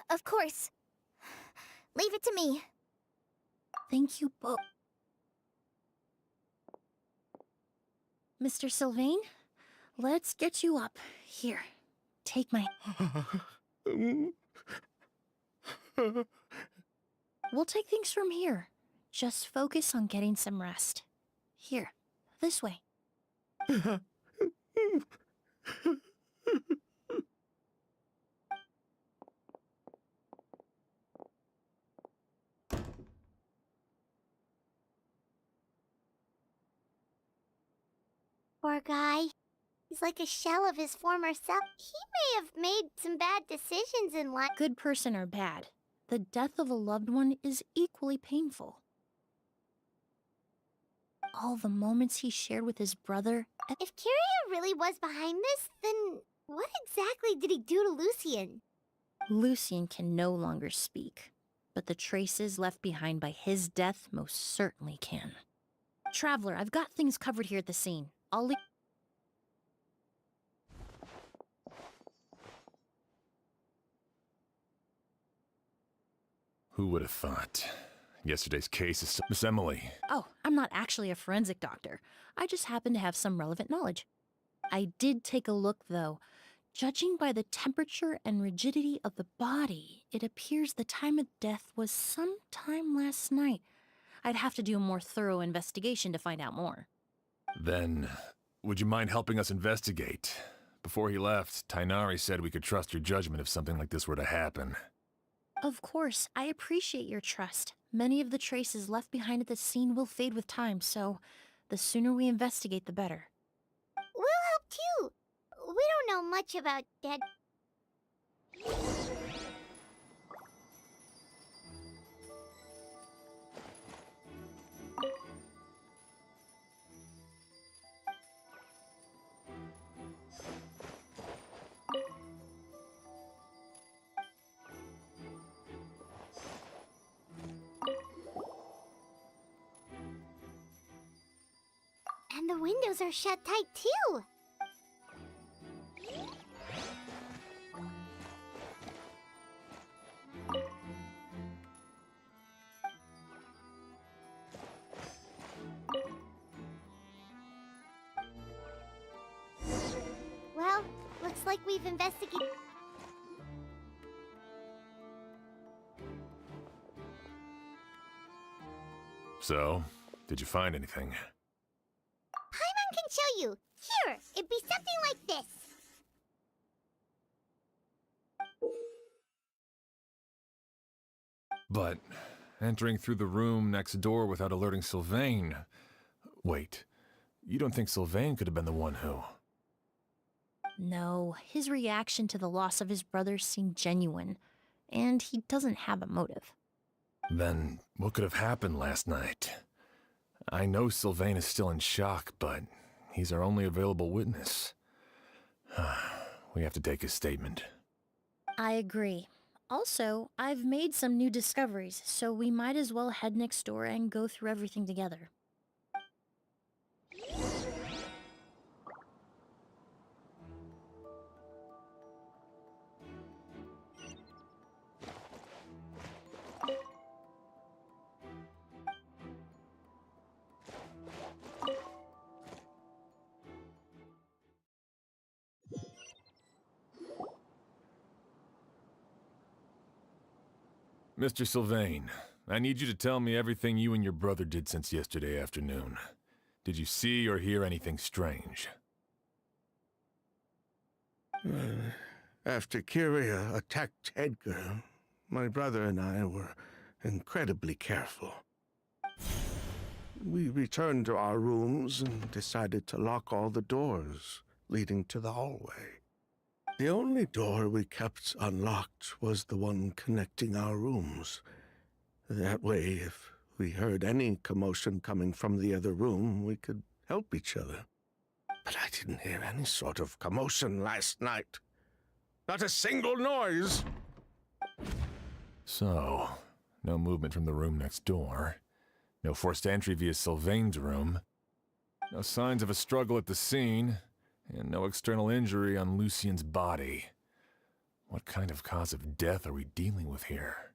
Of course. Leave it to me. Thank you both. Mr. Sylvain, let's get you up. Here, take my... We'll take things from here. Just focus on getting some rest. Here, this way. Poor guy. He's like a shell of his former self. He may have made some bad decisions in life. Good person or bad, the death of a loved one is equally painful. All the moments he shared with his brother... If Kirio really was behind this, then what exactly did he do to Lucian? Lucian can no longer speak, but the traces left behind by his death most certainly can. Traveler, I've got things covered here at the scene. I'll leave... Who would have thought? Yesterday's case is... Miss Emily. Oh, I'm not actually a forensic doctor. I just happen to have some relevant knowledge. I did take a look, though. Judging by the temperature and rigidity of the body, it appears the time of death was sometime last night. I'd have to do a more thorough investigation to find out more. Then, would you mind helping us investigate? Before he left, Tainari said we could trust your judgment if something like this were to happen. Of course, I appreciate your trust. Many of the traces left behind at the scene will fade with time, so the sooner we investigate, the better. We'll help too. We don't know much about dead... And the windows are shut tight too. Well, looks like we've investigated... So, did you find anything? Paimon can show you. Here, it'd be something like this. But entering through the room next door without alerting Sylvain... Wait, you don't think Sylvain could have been the one who... No, his reaction to the loss of his brother seemed genuine, and he doesn't have a motive. Then what could have happened last night? I know Sylvain is still in shock, but he's our only available witness. We have to take his statement. I agree. Also, I've made some new discoveries, so we might as well head next door and go through everything together. Mr. Sylvain, I need you to tell me everything you and your brother did since yesterday afternoon. Did you see or hear anything strange? After Kyria attacked Edgar, my brother and I were incredibly careful. We returned to our rooms and decided to lock all the doors leading to the hallway. The only door we kept unlocked was the one connecting our rooms. That way, if we heard any commotion coming from the other room, we could help each other. But I didn't hear any sort of commotion last night. Not a single noise! So, no movement from the room next door. No forced entry via Sylvain's room. No signs of a struggle at the scene. And no external injury on Lucien's body. What kind of cause of death are we dealing with here?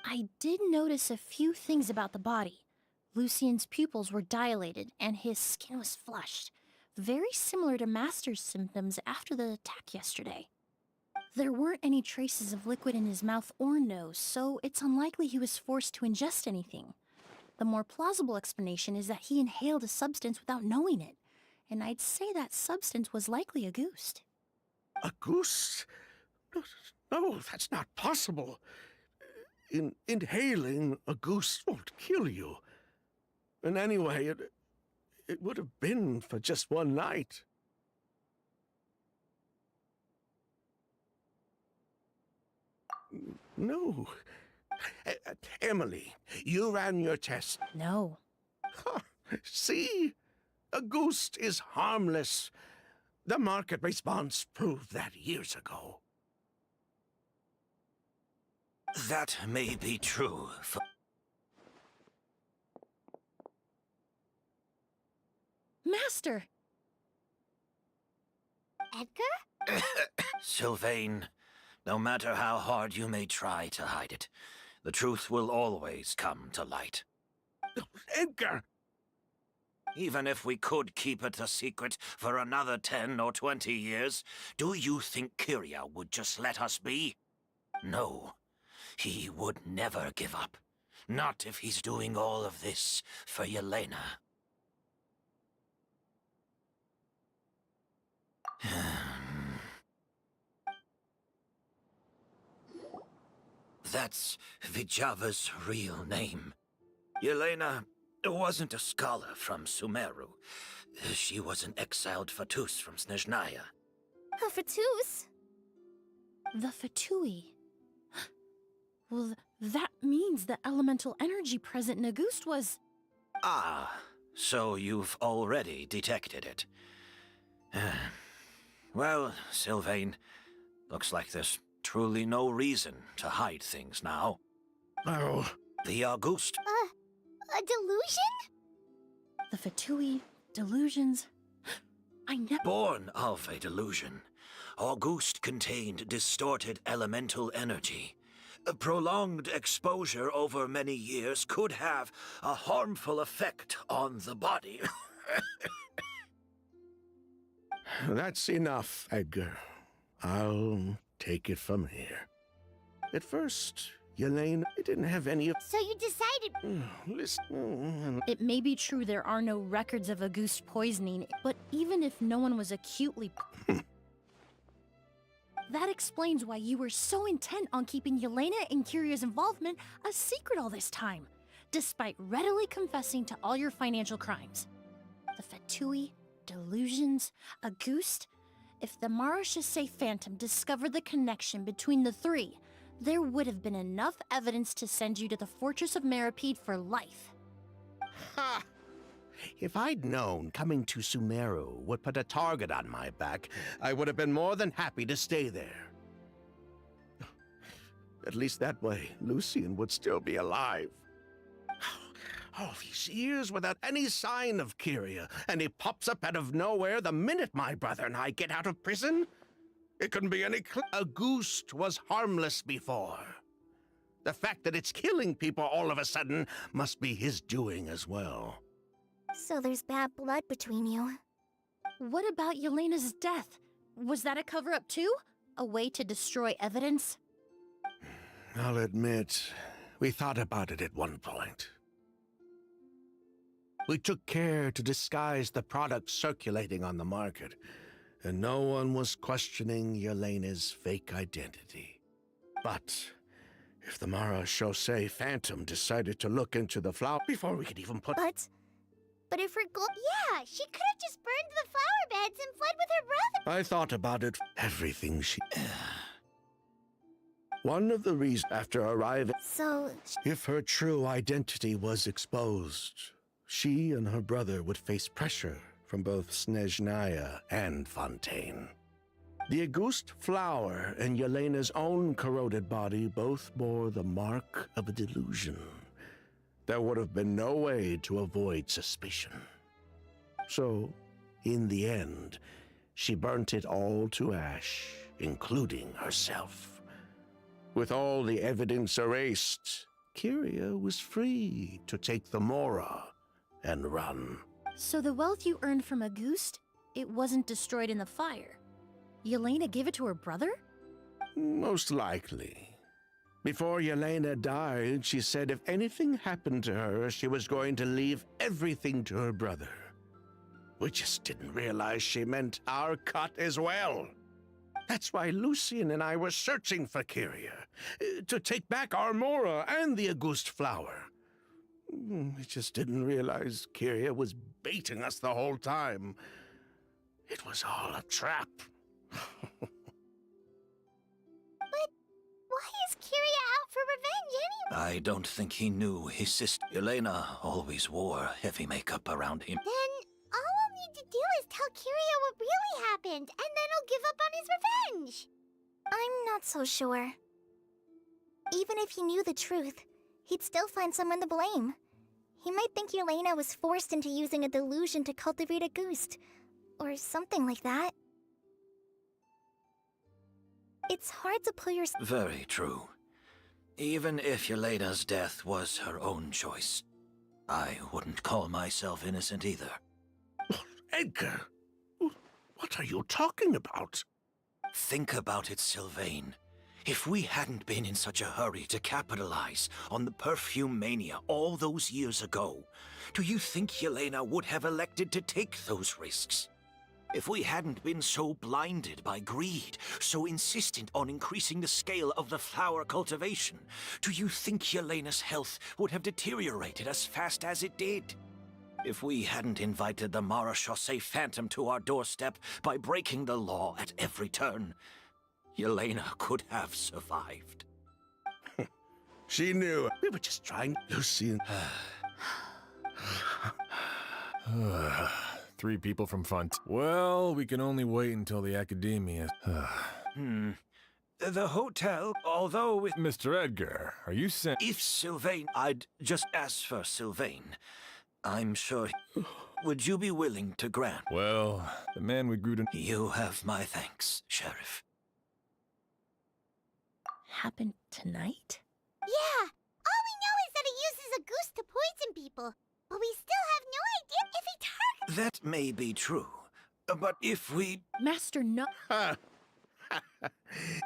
I did notice a few things about the body. Lucien's pupils were dilated, and his skin was flushed. Very similar to Master's symptoms after the attack yesterday. There weren't any traces of liquid in his mouth or nose, so it's unlikely he was forced to ingest anything. The more plausible explanation is that he inhaled a substance without knowing it. And I'd say that substance was likely a goose. A goose? No, that's not possible. Inhaling a goose won't kill you. And anyway, it would have been for just one night. No. Emily, you ran your test. No. See? A ghost is harmless. The market response proved that years ago. That may be true. Master! Edgar? Sylvain, no matter how hard you may try to hide it, the truth will always come to light. Edgar! Even if we could keep it a secret for another 10 or 20 years, do you think Kyria would just let us be? No. He would never give up. Not if he's doing all of this for Yelena. That's Vijava's real name. Yelena wasn't a scholar from Sumeru. She was an exiled Fatus from Snezhnaya. A Fatus? The Fatui. Well, that means the elemental energy present in Auguste was... Ah, so you've already detected it. Well, Sylvain, looks like there's truly no reason to hide things now. Oh. The Auguste. A delusion? The Fatui, delusions... I never... Born of a delusion, Auguste contained distorted elemental energy. A prolonged exposure over many years could have a harmful effect on the body. That's enough, Edgar. I'll take it from here. At first, Yelena, I didn't have any of... So you decided... Listen... It may be true there are no records of Auguste poisoning, but even if no one was acutely... That explains why you were so intent on keeping Yelena and Kiria's involvement a secret all this time, despite readily confessing to all your financial crimes. The Fatui, delusions, Auguste... If the Marechaussee Phantom discovered the connection between the three, there would have been enough evidence to send you to the Fortress of Meripede for life. Ha! If I'd known coming to Sumeru would put a target on my back, I would have been more than happy to stay there. At least that way, Lucien would still be alive. All these years without any sign of Kyria, and he pops up out of nowhere the minute my brother and I get out of prison? It couldn't be any Auguste was harmless before. The fact that it's killing people all of a sudden must be his doing as well. So there's bad blood between you. What about Yelena's death? Was that a cover-up too? A way to destroy evidence? I'll admit, we thought about it at one point. We took care to disguise the products circulating on the market, and no one was questioning Yelena's fake identity. But if the Marechaussee Phantom decided to look into the flower before we could even put... But if her goal... Yeah, she could have just burned the flower beds and fled with her brother. I thought about it. Everything she... One of the reasons after arriving... So... If her true identity was exposed, she and her brother would face pressure from both Snezhnaya and Fontaine. The Auguste flower and Yelena's own corroded body both bore the mark of a delusion. There would have been no way to avoid suspicion. So, in the end, she burnt it all to ash, including herself. With all the evidence erased, Kyria was free to take the Mora and run. So the wealth you earned from Auguste, it wasn't destroyed in the fire. Yelena gave it to her brother? Most likely. Before Yelena died, she said if anything happened to her, she was going to leave everything to her brother. We just didn't realize she meant our cut as well. That's why Lucien and I were searching for Kyria, to take back our Mora and the Auguste flower. We just didn't realize Kyria was baiting us the whole time. It was all a trap. But why is Kyria out for revenge anyway? I don't think he knew his sister. Yelena always wore heavy makeup around him. Then all I'll need to do is tell Kyria what really happened, and then he'll give up on his revenge. I'm not so sure. Even if he knew the truth, he'd still find someone to blame. He might think Yelena was forced into using a delusion to cultivate Auguste, or something like that. It's hard to pull yourself... Very true. Even if Yelena's death was her own choice, I wouldn't call myself innocent either. Edgar, what are you talking about? Think about it, Sylvain. If we hadn't been in such a hurry to capitalize on the perfume mania all those years ago, do you think Yelena would have elected to take those risks? If we hadn't been so blinded by greed, so insistent on increasing the scale of the flower cultivation, do you think Yelena's health would have deteriorated as fast as it did? If we hadn't invited the Marechaussee Phantom to our doorstep by breaking the law at every turn, Yelena could have survived. She knew. We were just trying... Lucien... 3 people from Font. Well, we can only wait until the academia... The hotel, although with... Mr. Edgar, are you saying... If Sylvain... I'd just ask for Sylvain. I'm sure... Would you be willing to grant? Well, the man we grew to... You have my thanks, Sheriff. Happened tonight? Yeah, all we know is that he uses Auguste to poison people. But we still have no idea if he targets... That may be true. But if we... Master, no...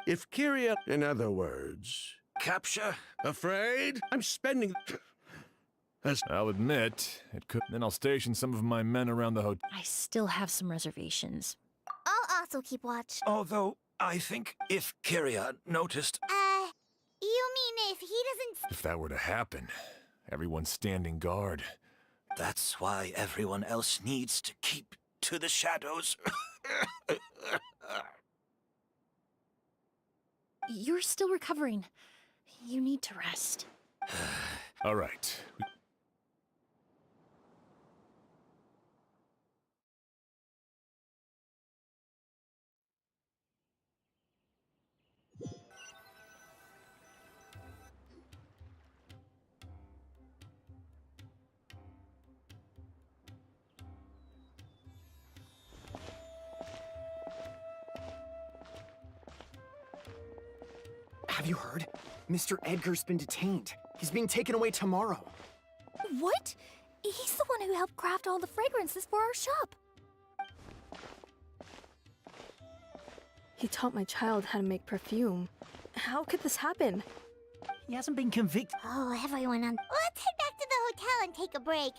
If Kyria... In other words, capture? Afraid? I'm spending... I'll admit, it could. Then I'll station some of my men around the hotel. I still have some reservations. I'll also keep watch. Although, I think if Kyria noticed... You mean if he doesn't... If that were to happen, everyone's standing guard. That's why everyone else needs to keep to the shadows. You're still recovering. You need to rest. All right. Have you heard? Mr. Edgar's been detained. He's being taken away tomorrow. What? He's the one who helped craft all the fragrances for our shop. He taught my child how to make perfume. How could this happen? He hasn't been convicted. Oh, everyone on... Let's head back to the hotel and take a break.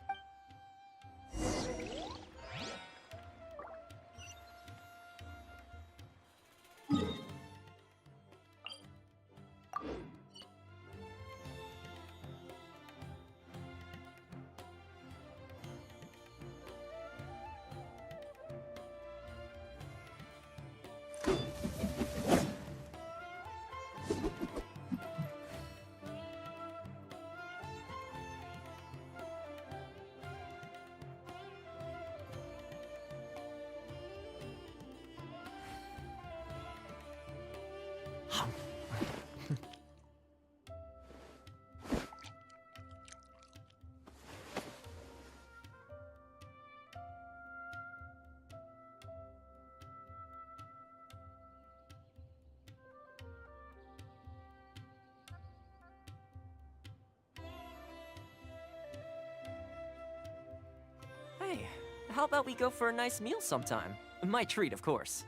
Hey, how about we go for a nice meal sometime? My treat, of course.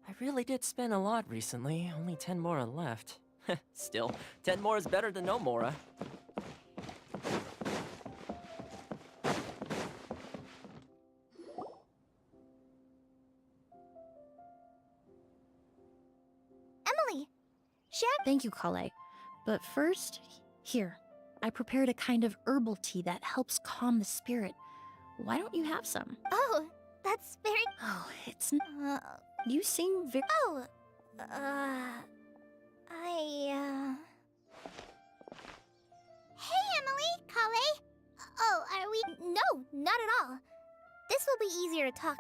I really did spend a lot recently. Only 10 more left. Still, 10 more is better than no more. Emily! Thank you, Kale. But first, here. I prepared a kind of herbal tea that helps calm the spirit. Why don't you have some? Oh, that's very... Oh, it's... You seem very... Oh, Hey, Emily, Kale. Oh, are we... No, not at all. This will be easier to talk.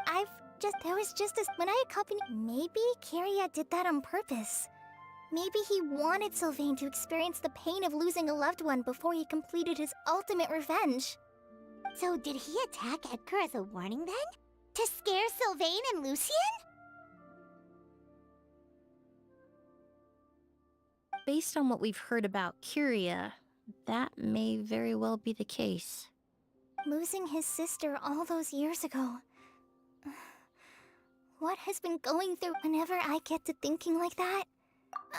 There was just this... When I accompanied... Maybe Kyria did that on purpose. Maybe he wanted Sylvain to experience the pain of losing a loved one before he completed his ultimate revenge. So did he attack Edgar as a warning then? To scare Sylvain and Lucien? Based on what we've heard about Kyria, that may very well be the case. Losing his sister all those years ago. What has been going through whenever I get to thinking like that?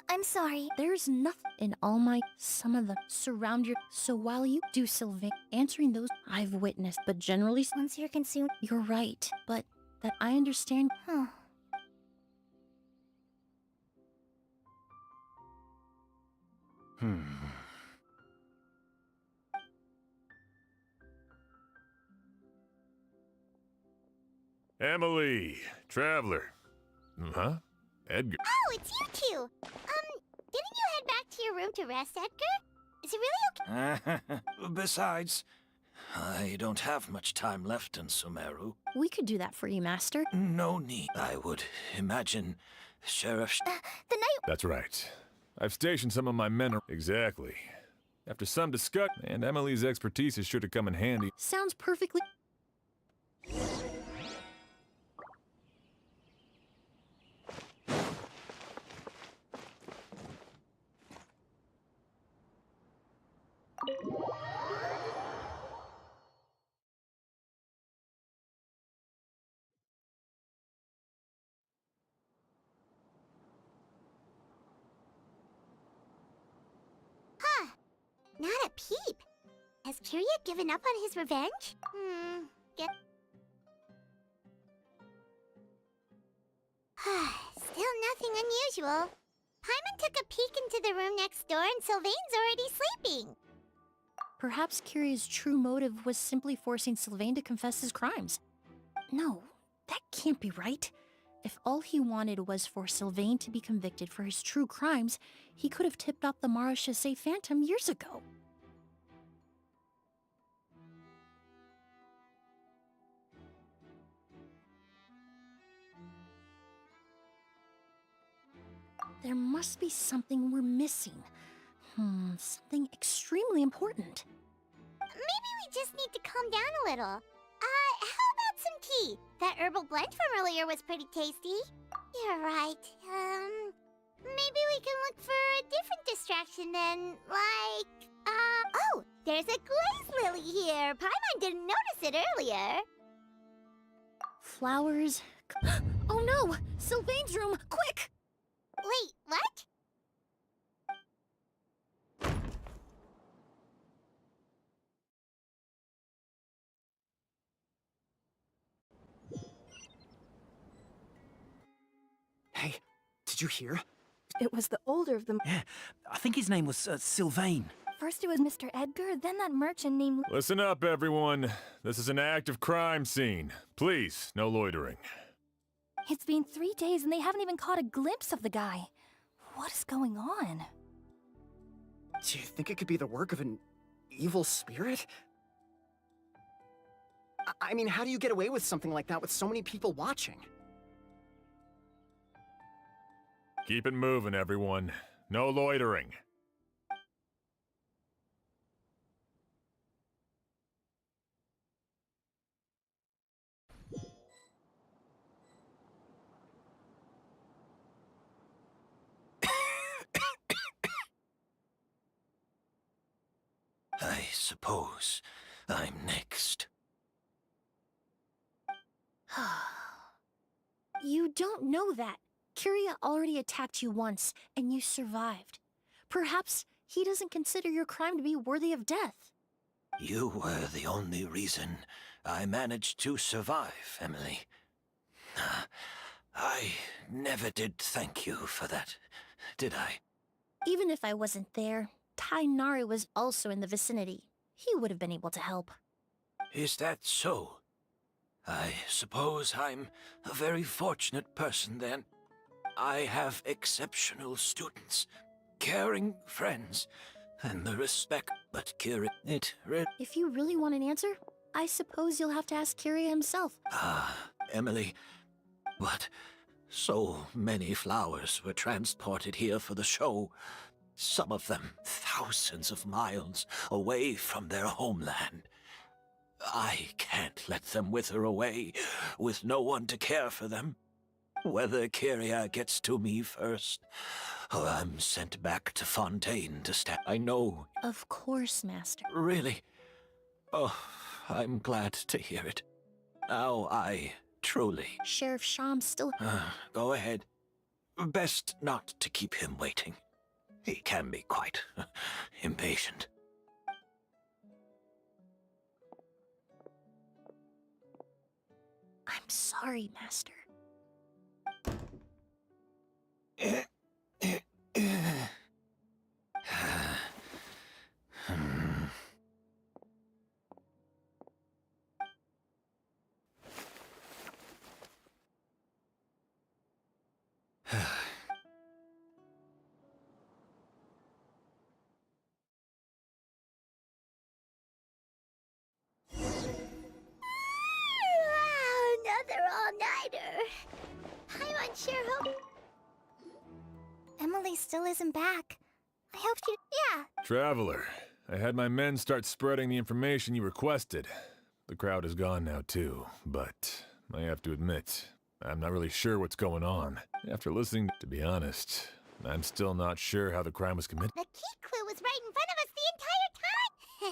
I'm sorry. There's nothing in all my... Some of them surround your... So while you do Sylvain, answering those I've witnessed, but generally... Once you're consumed... You're right, but that I understand... Huh. Emily, Traveler. Huh? Edgar. Oh, it's you two! Didn't you head back to your room to rest, Edgar? Is it really okay? Besides, I don't have much time left in Sumeru. We could do that for you, Master. No need. I would imagine Sheriff... The night... That's right. I've stationed some of my men... Exactly. After some discussion, and Emily's expertise is sure to come in handy. Sounds perfectly... Huh. Not a peep. Has Kirya given up on his revenge? Get... Still nothing unusual. Paimon took a peek into the room next door and Sylvain's already sleeping. Perhaps Kirya's true motive was simply forcing Sylvain to confess his crimes. No, that can't be right. If all he wanted was for Sylvain to be convicted for his true crimes, he could have tipped off the Marechaussee Phantom years ago. There must be something we're missing. Something extremely important. Maybe we just need to calm down a little. How about some tea? That herbal blend from earlier was pretty tasty. You're right. Maybe we can look for a different distraction then, like, oh, there's a glaze lily here. Paimon didn't notice it earlier. Flowers. Oh no! Sylvain's room! Quick! Wait, what? Hey, did you hear? It was the older of them. Yeah, I think his name was Sylvain. First it was Mr. Edgar, then that merchant named... Listen up, everyone. This is an active crime scene. Please, no loitering. It's been 3 days and they haven't even caught a glimpse of the guy. What is going on? Do you think it could be the work of an evil spirit? I mean, how do you get away with something like that with so many people watching? Keep it moving, everyone. No loitering. I suppose I'm next. You don't know that. Kirya already attacked you once, and you survived. Perhaps he doesn't consider your crime to be worthy of death. You were the only reason I managed to survive, Emily. I never did thank you for that, did I? Even if I wasn't there, Tainari was also in the vicinity. He would have been able to help. Is that so? I suppose I'm a very fortunate person then. I have exceptional students, caring friends, and the respect, but Kirya, If you really want an answer, I suppose you'll have to ask Kirya himself. Emily, but so many flowers were transported here for the show. Some of them thousands of miles away from their homeland. I can't let them wither away with no one to care for them. Whether Kirya gets to me first, or I'm sent back to Fontaine to I know. Of course, Master. Really? Oh, I'm glad to hear it. Now I truly... Sheriff Sham still... Go ahead. Best not to keep him waiting. He can be quite impatient. I'm sorry, Master. sure hope... Emily still isn't back. I hope she... Yeah. Traveler, I had my men start spreading the information you requested. The crowd is gone now, too, but I have to admit, I'm not really sure what's going on. After listening, to be honest, I'm still not sure how the crime was committed. The key clue was right in front of us the entire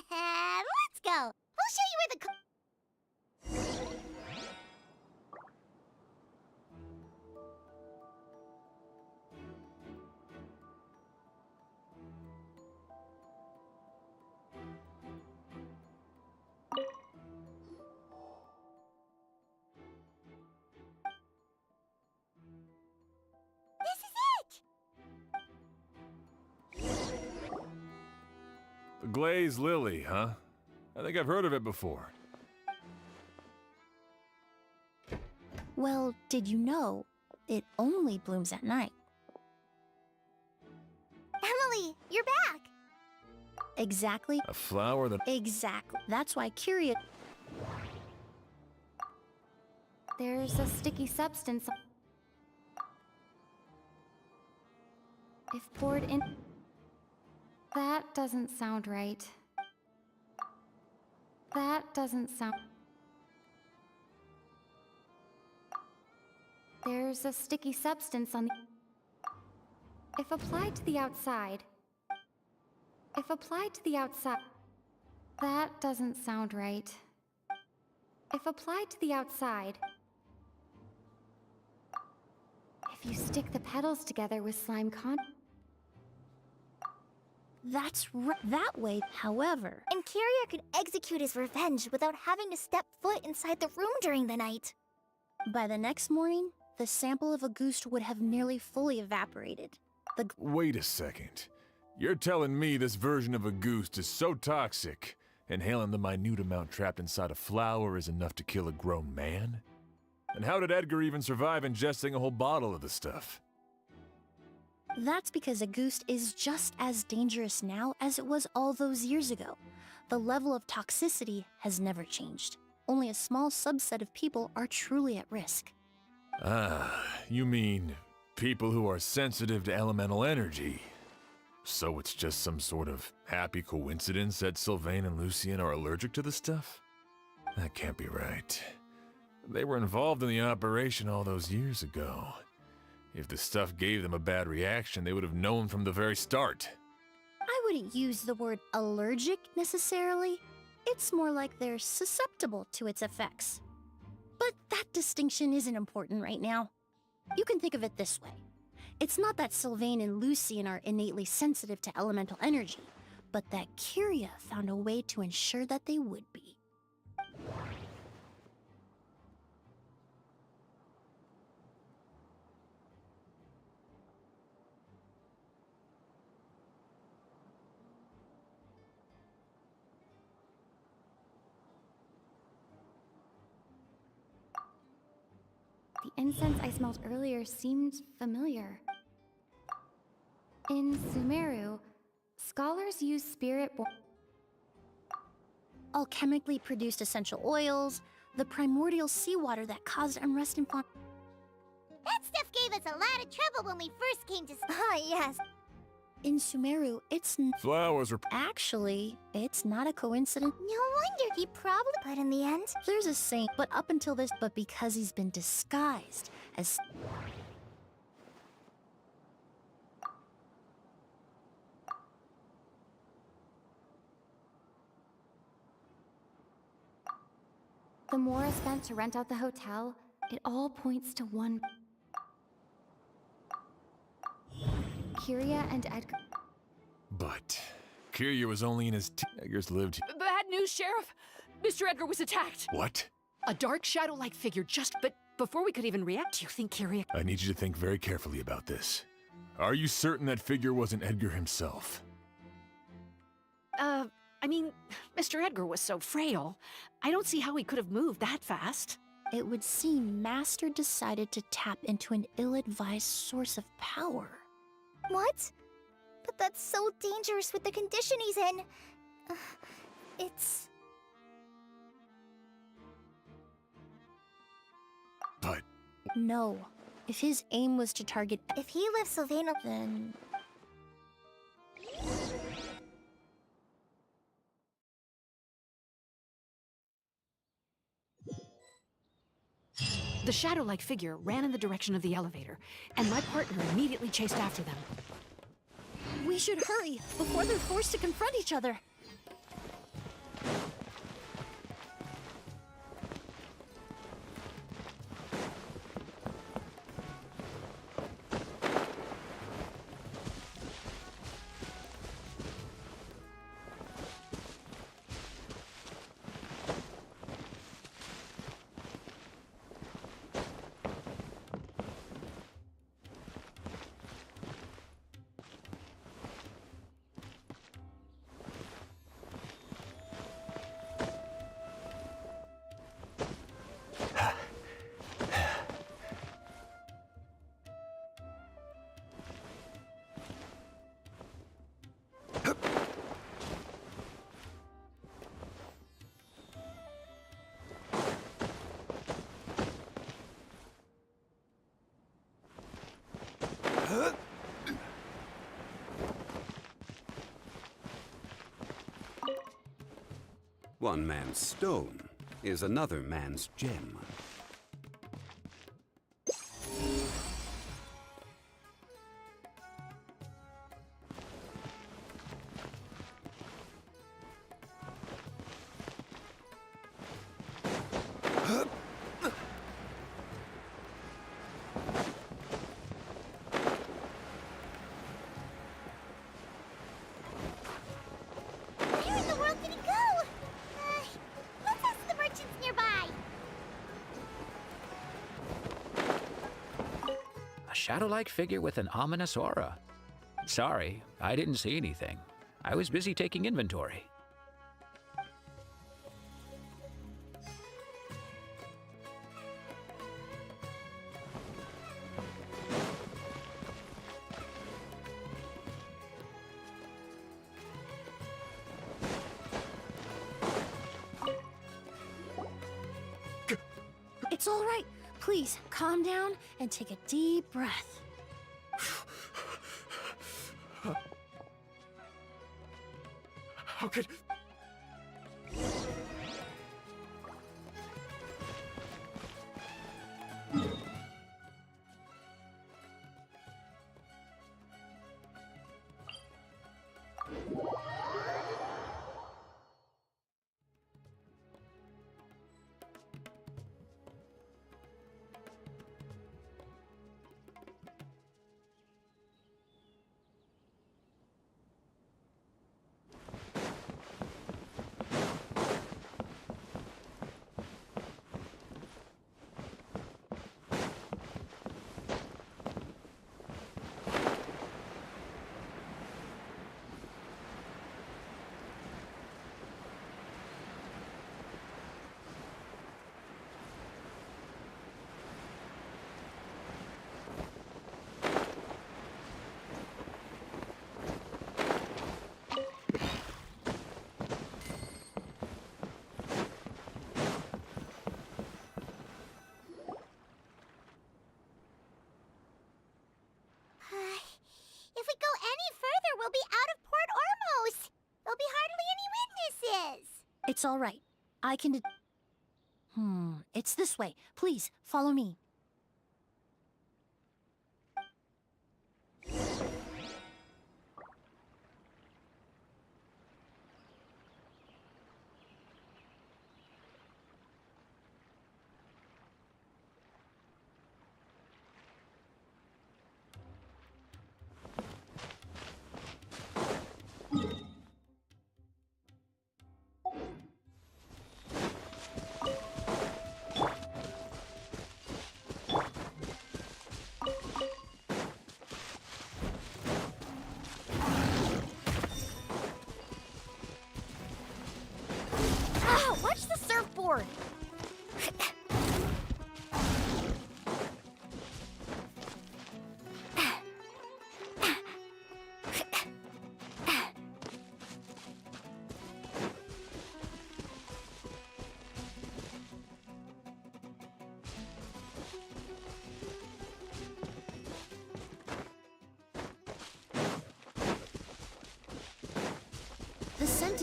time! Let's go! I'll show you where the... The glazed lily, huh? I think I've heard of it before. Well, did you know it only blooms at night? Emily, you're back! Exactly. A flower that... Exactly. That's why curious... There's a sticky substance. If poured in... That doesn't sound right. That doesn't sound... There's a sticky substance on the... If applied to the outside... If applied to the outside... That doesn't sound right. If applied to the outside... If you stick the petals together with slime That's that way, however... And Kyria could execute his revenge without having to step foot inside the room during the night. By the next morning, the sample of a goose would have nearly fully evaporated. Wait a second. You're telling me this version of a goose is so toxic, inhaling the minute amount trapped inside a flower is enough to kill a grown man? And how did Edgar even survive ingesting a whole bottle of the stuff? That's because a goose is just as dangerous now as it was all those years ago. The level of toxicity has never changed. Only a small subset of people are truly at risk. Ah, you mean people who are sensitive to elemental energy. So it's just some sort of happy coincidence that Sylvain and Lucien are allergic to the stuff? That can't be right. They were involved in the operation all those years ago. If the stuff gave them a bad reaction, they would have known from the very start. I wouldn't use the word allergic necessarily. It's more like they're susceptible to its effects. But that distinction isn't important right now. You can think of it this way. It's not that Sylvain and Lucien are innately sensitive to elemental energy, but that Kyria found a way to ensure that they would be. The incense I smelled earlier seemed familiar. In Sumeru, scholars use alchemically produced essential oils, the primordial seawater that caused unrest in That stuff gave us a lot of trouble when we first came to... Ah, yes. In Sumeru, it's flowers are... Actually, it's not a coincidence. No wonder he probably... But in the end... There's a saint, but up until this... But because he's been disguised as... The Mora spent to rent out the hotel, it all points to one... Kyria and Edgar. But Kyria was only in his Edgar's lived... Bad news, Sheriff! Mr. Edgar was attacked! What? A dark shadow-like figure but before we could even react, do you think Kyria... I need you to think very carefully about this. Are you certain that figure wasn't Edgar himself? I mean, Mr. Edgar was so frail. I don't see how he could have moved that fast. It would seem Master decided to tap into an ill-advised source of power. What? But that's so dangerous with the condition he's in. It's... But... No, If his aim was to target... If he left Sylvana, then... The shadow-like figure ran in the direction of the elevator, and my partner immediately chased after them. We should hurry before they're forced to confront each other. One man's stone is another man's gem. Where in the world did he go? Let's ask the merchants nearby. A shadow-like figure with an ominous aura. Sorry, I didn't see anything. I was busy taking inventory. It's all right. Please, calm down and take a deep breath. How could... If we go any further, we'll be out of Port Ormos. There'll be hardly any witnesses. It's all right. I can... It's this way. Please, follow me.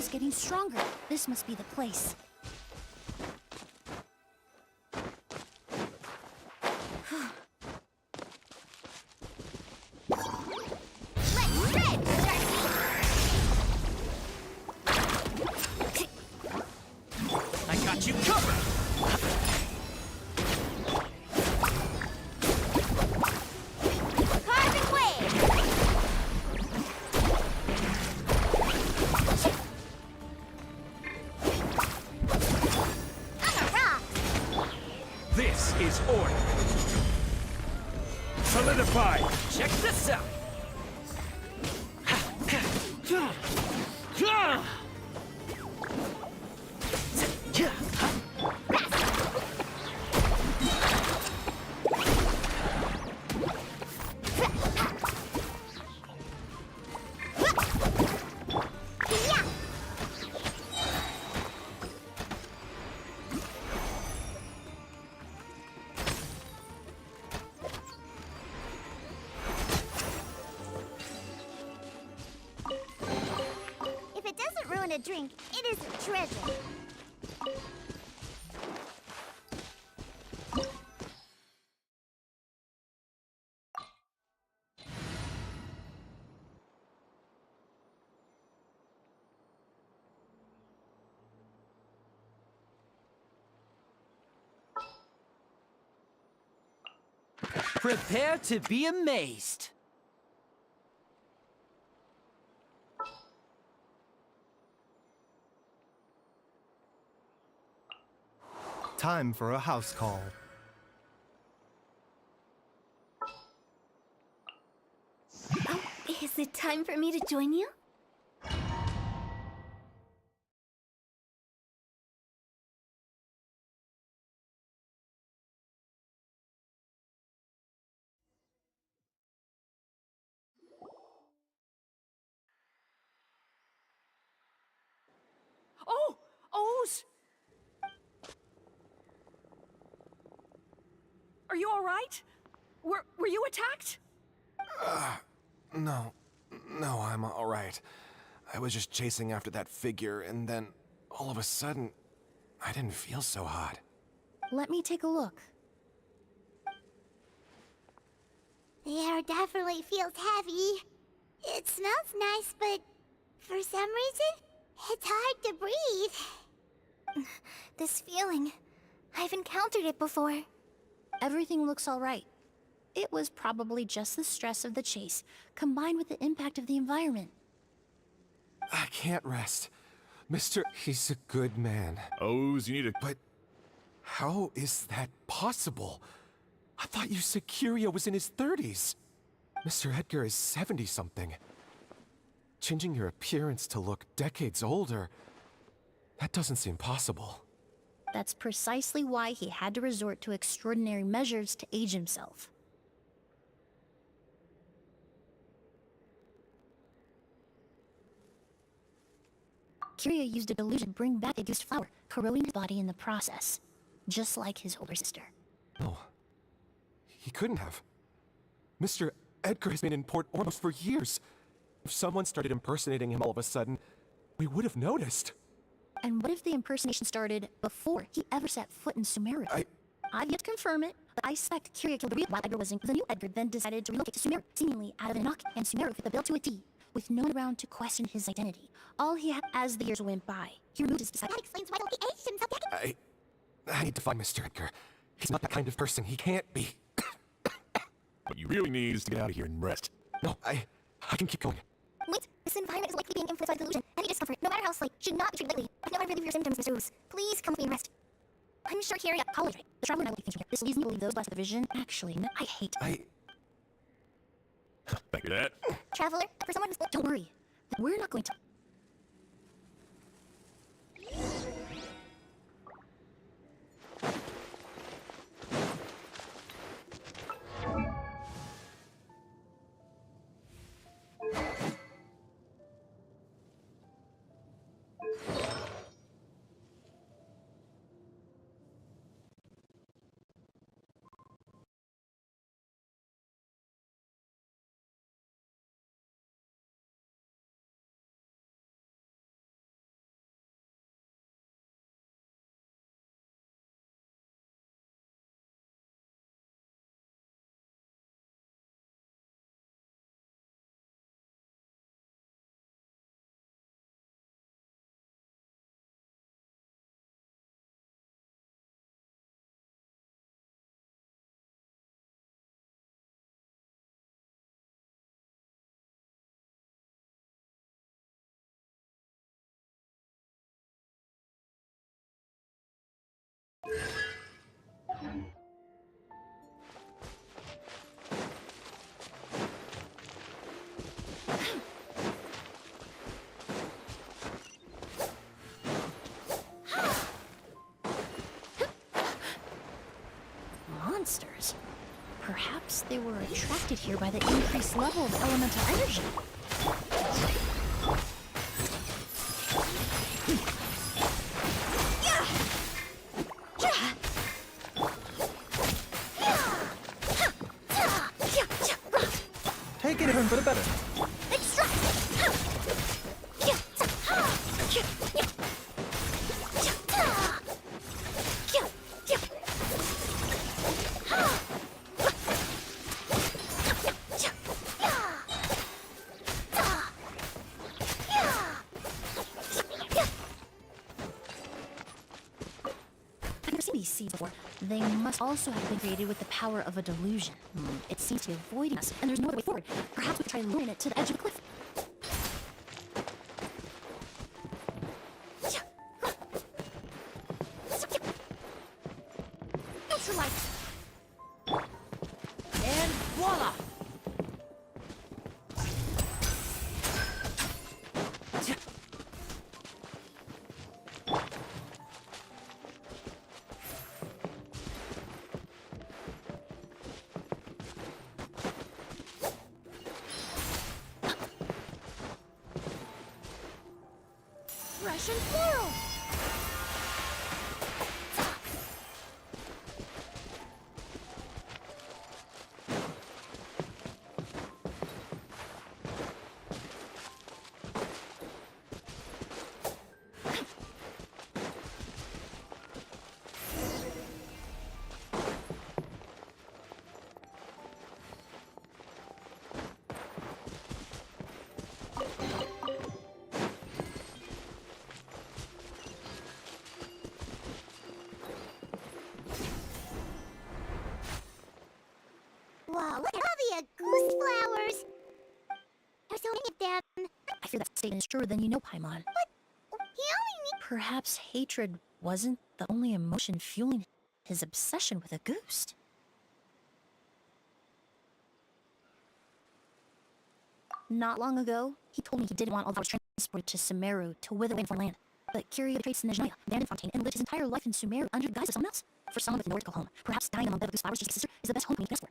is getting stronger. This must be the place. I got you covered! Carbon wave! I'm a rock! This is order. Solidify. Check this out! If it doesn't ruin a drink, it is a treasure. Prepare to be amazed. Time for a house call. Oh, is it time for me to join you? Oh! O's! Are you all right? Were you attacked? No, I'm all right. I was just chasing after that figure, and then all of a sudden, I didn't feel so hot. Let me take a look. The air definitely feels heavy. It smells nice, but for some reason, it's hard to breathe. This feeling, I've encountered it before. Everything looks all right. It was probably just the stress of the chase, combined with the impact of the environment. I can't rest. He's a good man. O's, you need to... But how is that possible? I thought you said Kiria was in his 30s. Mr. Edgar is 70-something. Changing your appearance to look decades older, that doesn't seem possible. That's precisely why he had to resort to extraordinary measures to age himself. Kiria used a delusion to bring back a ghost flower, corroding his body in the process, just like his older sister. No, he couldn't have. Mr. Edgar has been in Port Ormos for years. If someone started impersonating him all of a sudden, we would have noticed. And what if the impersonation started before he ever set foot in Sumeru? I've yet to confirm it, but I suspect Kiria killed the real while Edgar was in. The new Edgar then decided to relocate to Sumeru, seemingly out of a knock, and Sumeru fit the bill to a T, with no one around to question his identity. All he had as the years went by, he removed his disciple. That explains why he aged himself. I need to find Mr. Edgar. He's not that kind of person. He can't be. What you really need is to get out of here and rest. No, I can keep going. Wait, this environment is likely being influenced by delusion. Any discomfort, no matter how slight, should not be treated lightly. I've never really your symptoms, Mr. Oos. Please come with me and rest. I'm sure Kiria... College, right? The traveler and I will be thinking here. This leads me to believe those blessed with the vision. Actually, no, I hate... Thank you, Dad. Traveler, for someone who's... Don't worry. We're not going to... Perhaps they were attracted here by the increased level of elemental energy. Take it for the better. These seeds before. They must also have been created with the power of a delusion. It seems to be avoiding us, and there's no other way forward. Perhaps we could try luring it to the edge of the cliff. Neutralize! And voila! Russian floral! Wow, look at all the goose flowers! There's so many of them. I fear that statement is truer than you know, Paimon. But he only needs... Perhaps hatred wasn't the only emotion fueling his obsession with a goose. Not long ago, he told me he didn't want all flowers transported to Sumeru to wither away in foreign land. But Kiryu betrayed Snezhnaya, abandoned Fontaine, and lived his entire life in Sumeru under the guise of someone else. For someone with nowhere to go home, perhaps dying among the goose flowers just like his sister is the best home we can ask for.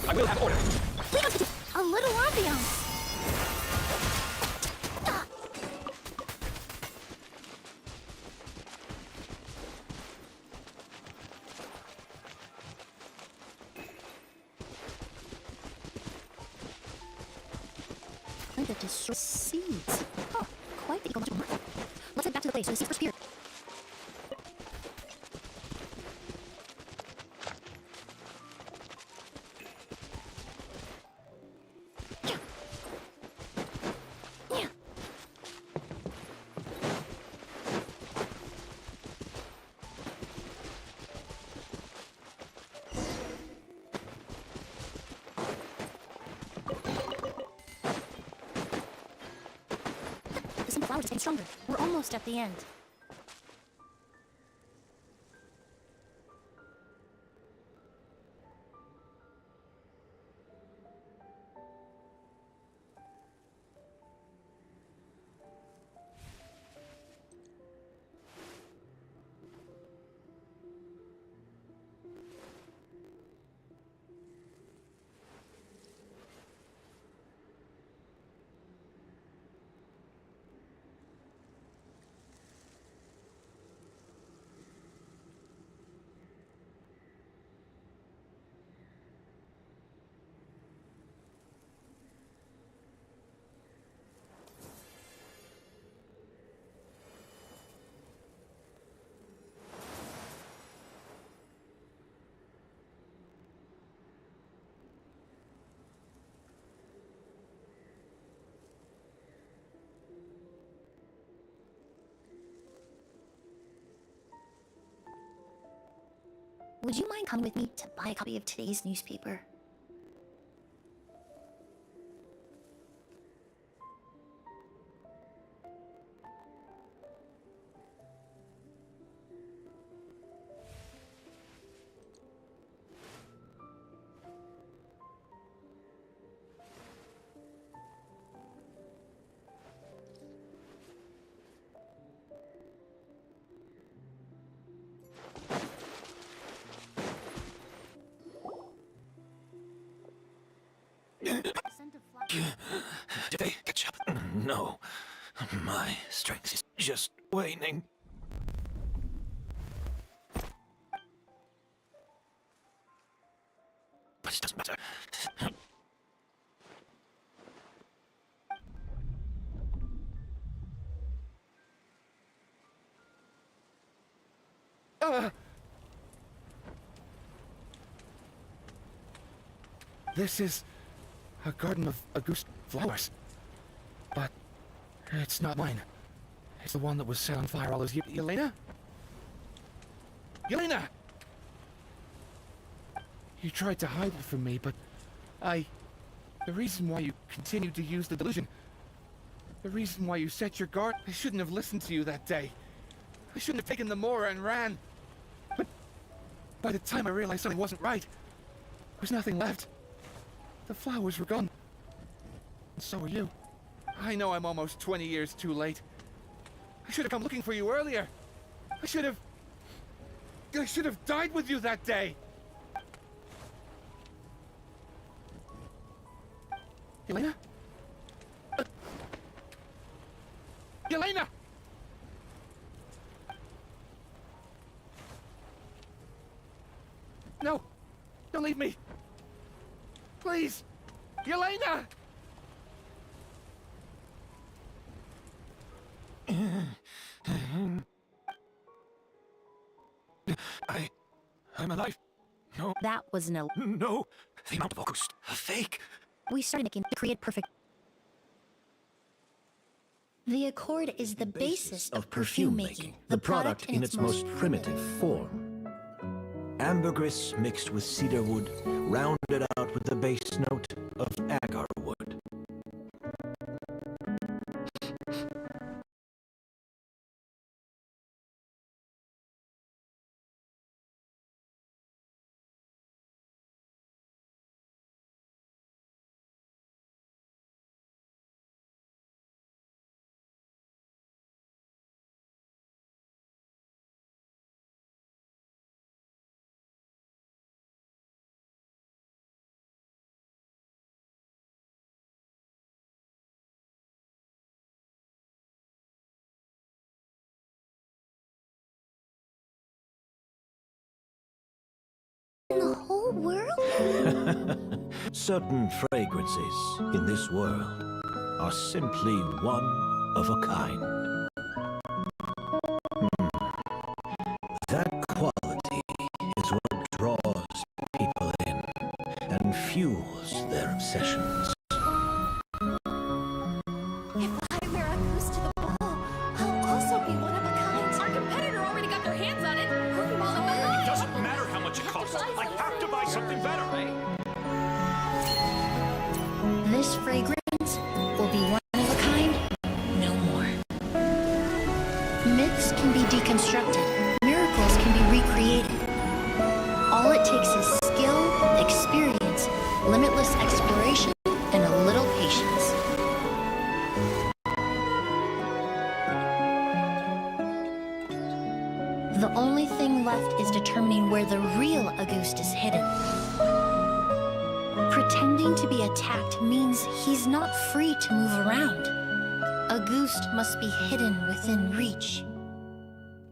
I will have order. We have to do a little ambiance. That destroy seeds. Oh, quite the ecological marvel. Let's head back to the place where the seeds first appeared. The scent of flowers is getting stronger. We're almost at the end. Would you mind coming with me to buy a copy of today's newspaper? Did they catch up? No. My strength is just waning. But it doesn't matter. This is a garden of Auguste flowers. But it's not mine. It's the one that was set on fire all those years. Yelena? Yelena! You tried to hide it from me, but the reason why you continued to use the delusion, the reason why you set your guard, I shouldn't have listened to you that day. I shouldn't have taken the Mora and ran. But by the time I realized something wasn't right, there was nothing left. The flowers were gone. And so are you. I know I'm almost 20 years too late. I should have come looking for you earlier. I should have died with you that day. Yelena? Yelena! No! Don't leave me! Please! Yelena! I'm alive. No. That was no. No! The amount of August. A fake! We started making to create perfect. The accord is the basis of perfume making, the product in its most primitive form. Ambergris mixed with cedar wood, rounded out with the base note of agar wood. In the whole world? Certain fragrances in this world are simply one of a kind. That quality is what draws people in and fuels their obsessions. If I wear a goose to the ball, I'll also be one of a kind. Our competitor already got their hands on it. Perfume all in my It line. doesn't matter how much it costs. I have to buy something better. This fragrance will be one of a kind, no more. Myths can be deconstructed. Miracles can be recreated. All it takes is skill, experience, limitless exploration, and a little patience. The only thing left is determining where the real Auguste is hidden. Pretending to be attacked means he's not free to move around. Auguste must be hidden within reach.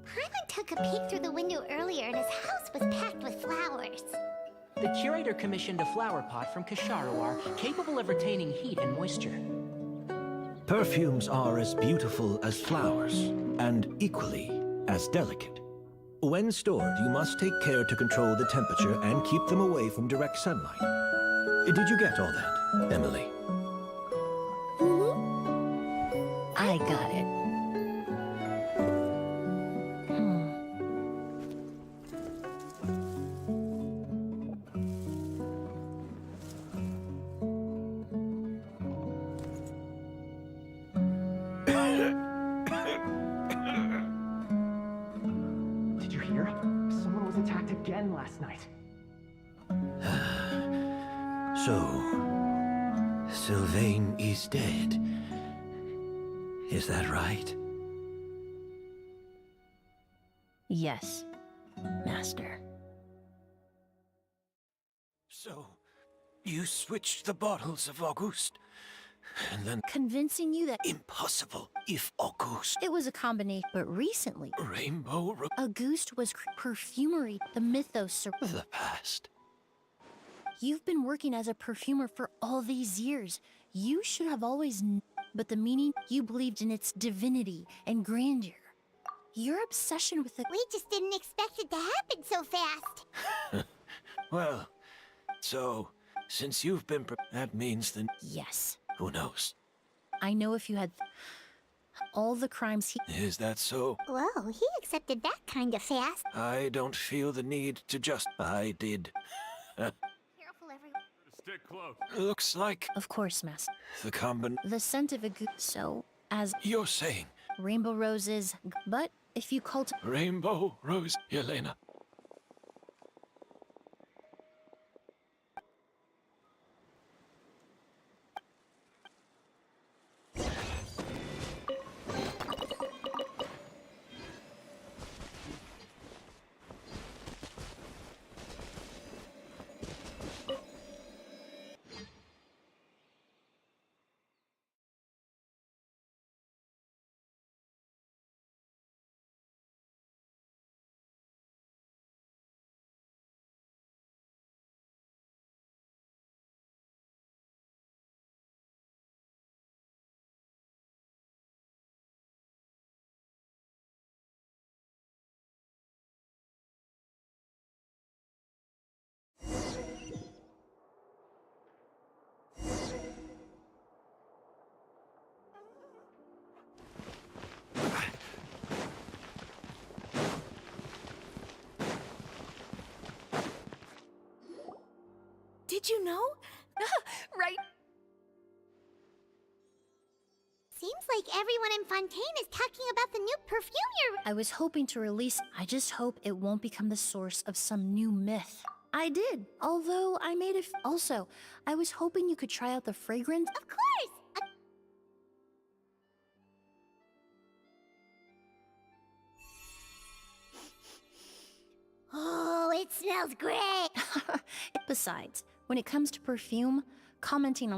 Paimon took a peek through the window earlier and his house was packed with flowers. The curator commissioned a flower pot from Kasharawar capable of retaining heat and moisture. Perfumes are as beautiful as flowers, and equally as delicate. When stored, you must take care to control the temperature and keep them away from direct sunlight. Did you get all that, Emily? I got it. So, Sylvain is dead. Is that right? Yes, Master. So, you switched the bottles of Auguste, and then Convincing you that impossible if Auguste. it was a combination, but recently, Rainbow Auguste was perfumery, the mythos. The past. You've been working as a perfumer for all these years. You should have always but the meaning, you believed in its divinity and grandeur. Your obsession with it. We just didn't expect it to happen so fast. Well, so, since you've been that means then... Yes. Who knows? I know if you had all the crimes he... Is that so? Whoa, he accepted that kind of fast. I don't feel the need to just... I did. Careful, everyone. Stick close. Looks like... Of course, Master. The The scent of a so, as... You're saying... Rainbow roses, but if you Rainbow Rose, Yelena. Did you know? Right. Seems like everyone in Fontaine is talking about the new perfume you're... I was hoping to release. I just hope it won't become the source of some new myth. I did, although I made it. Also, I was hoping you could try out the fragrance. Of course! Oh, it smells great! Besides, when it comes to perfume, commenting on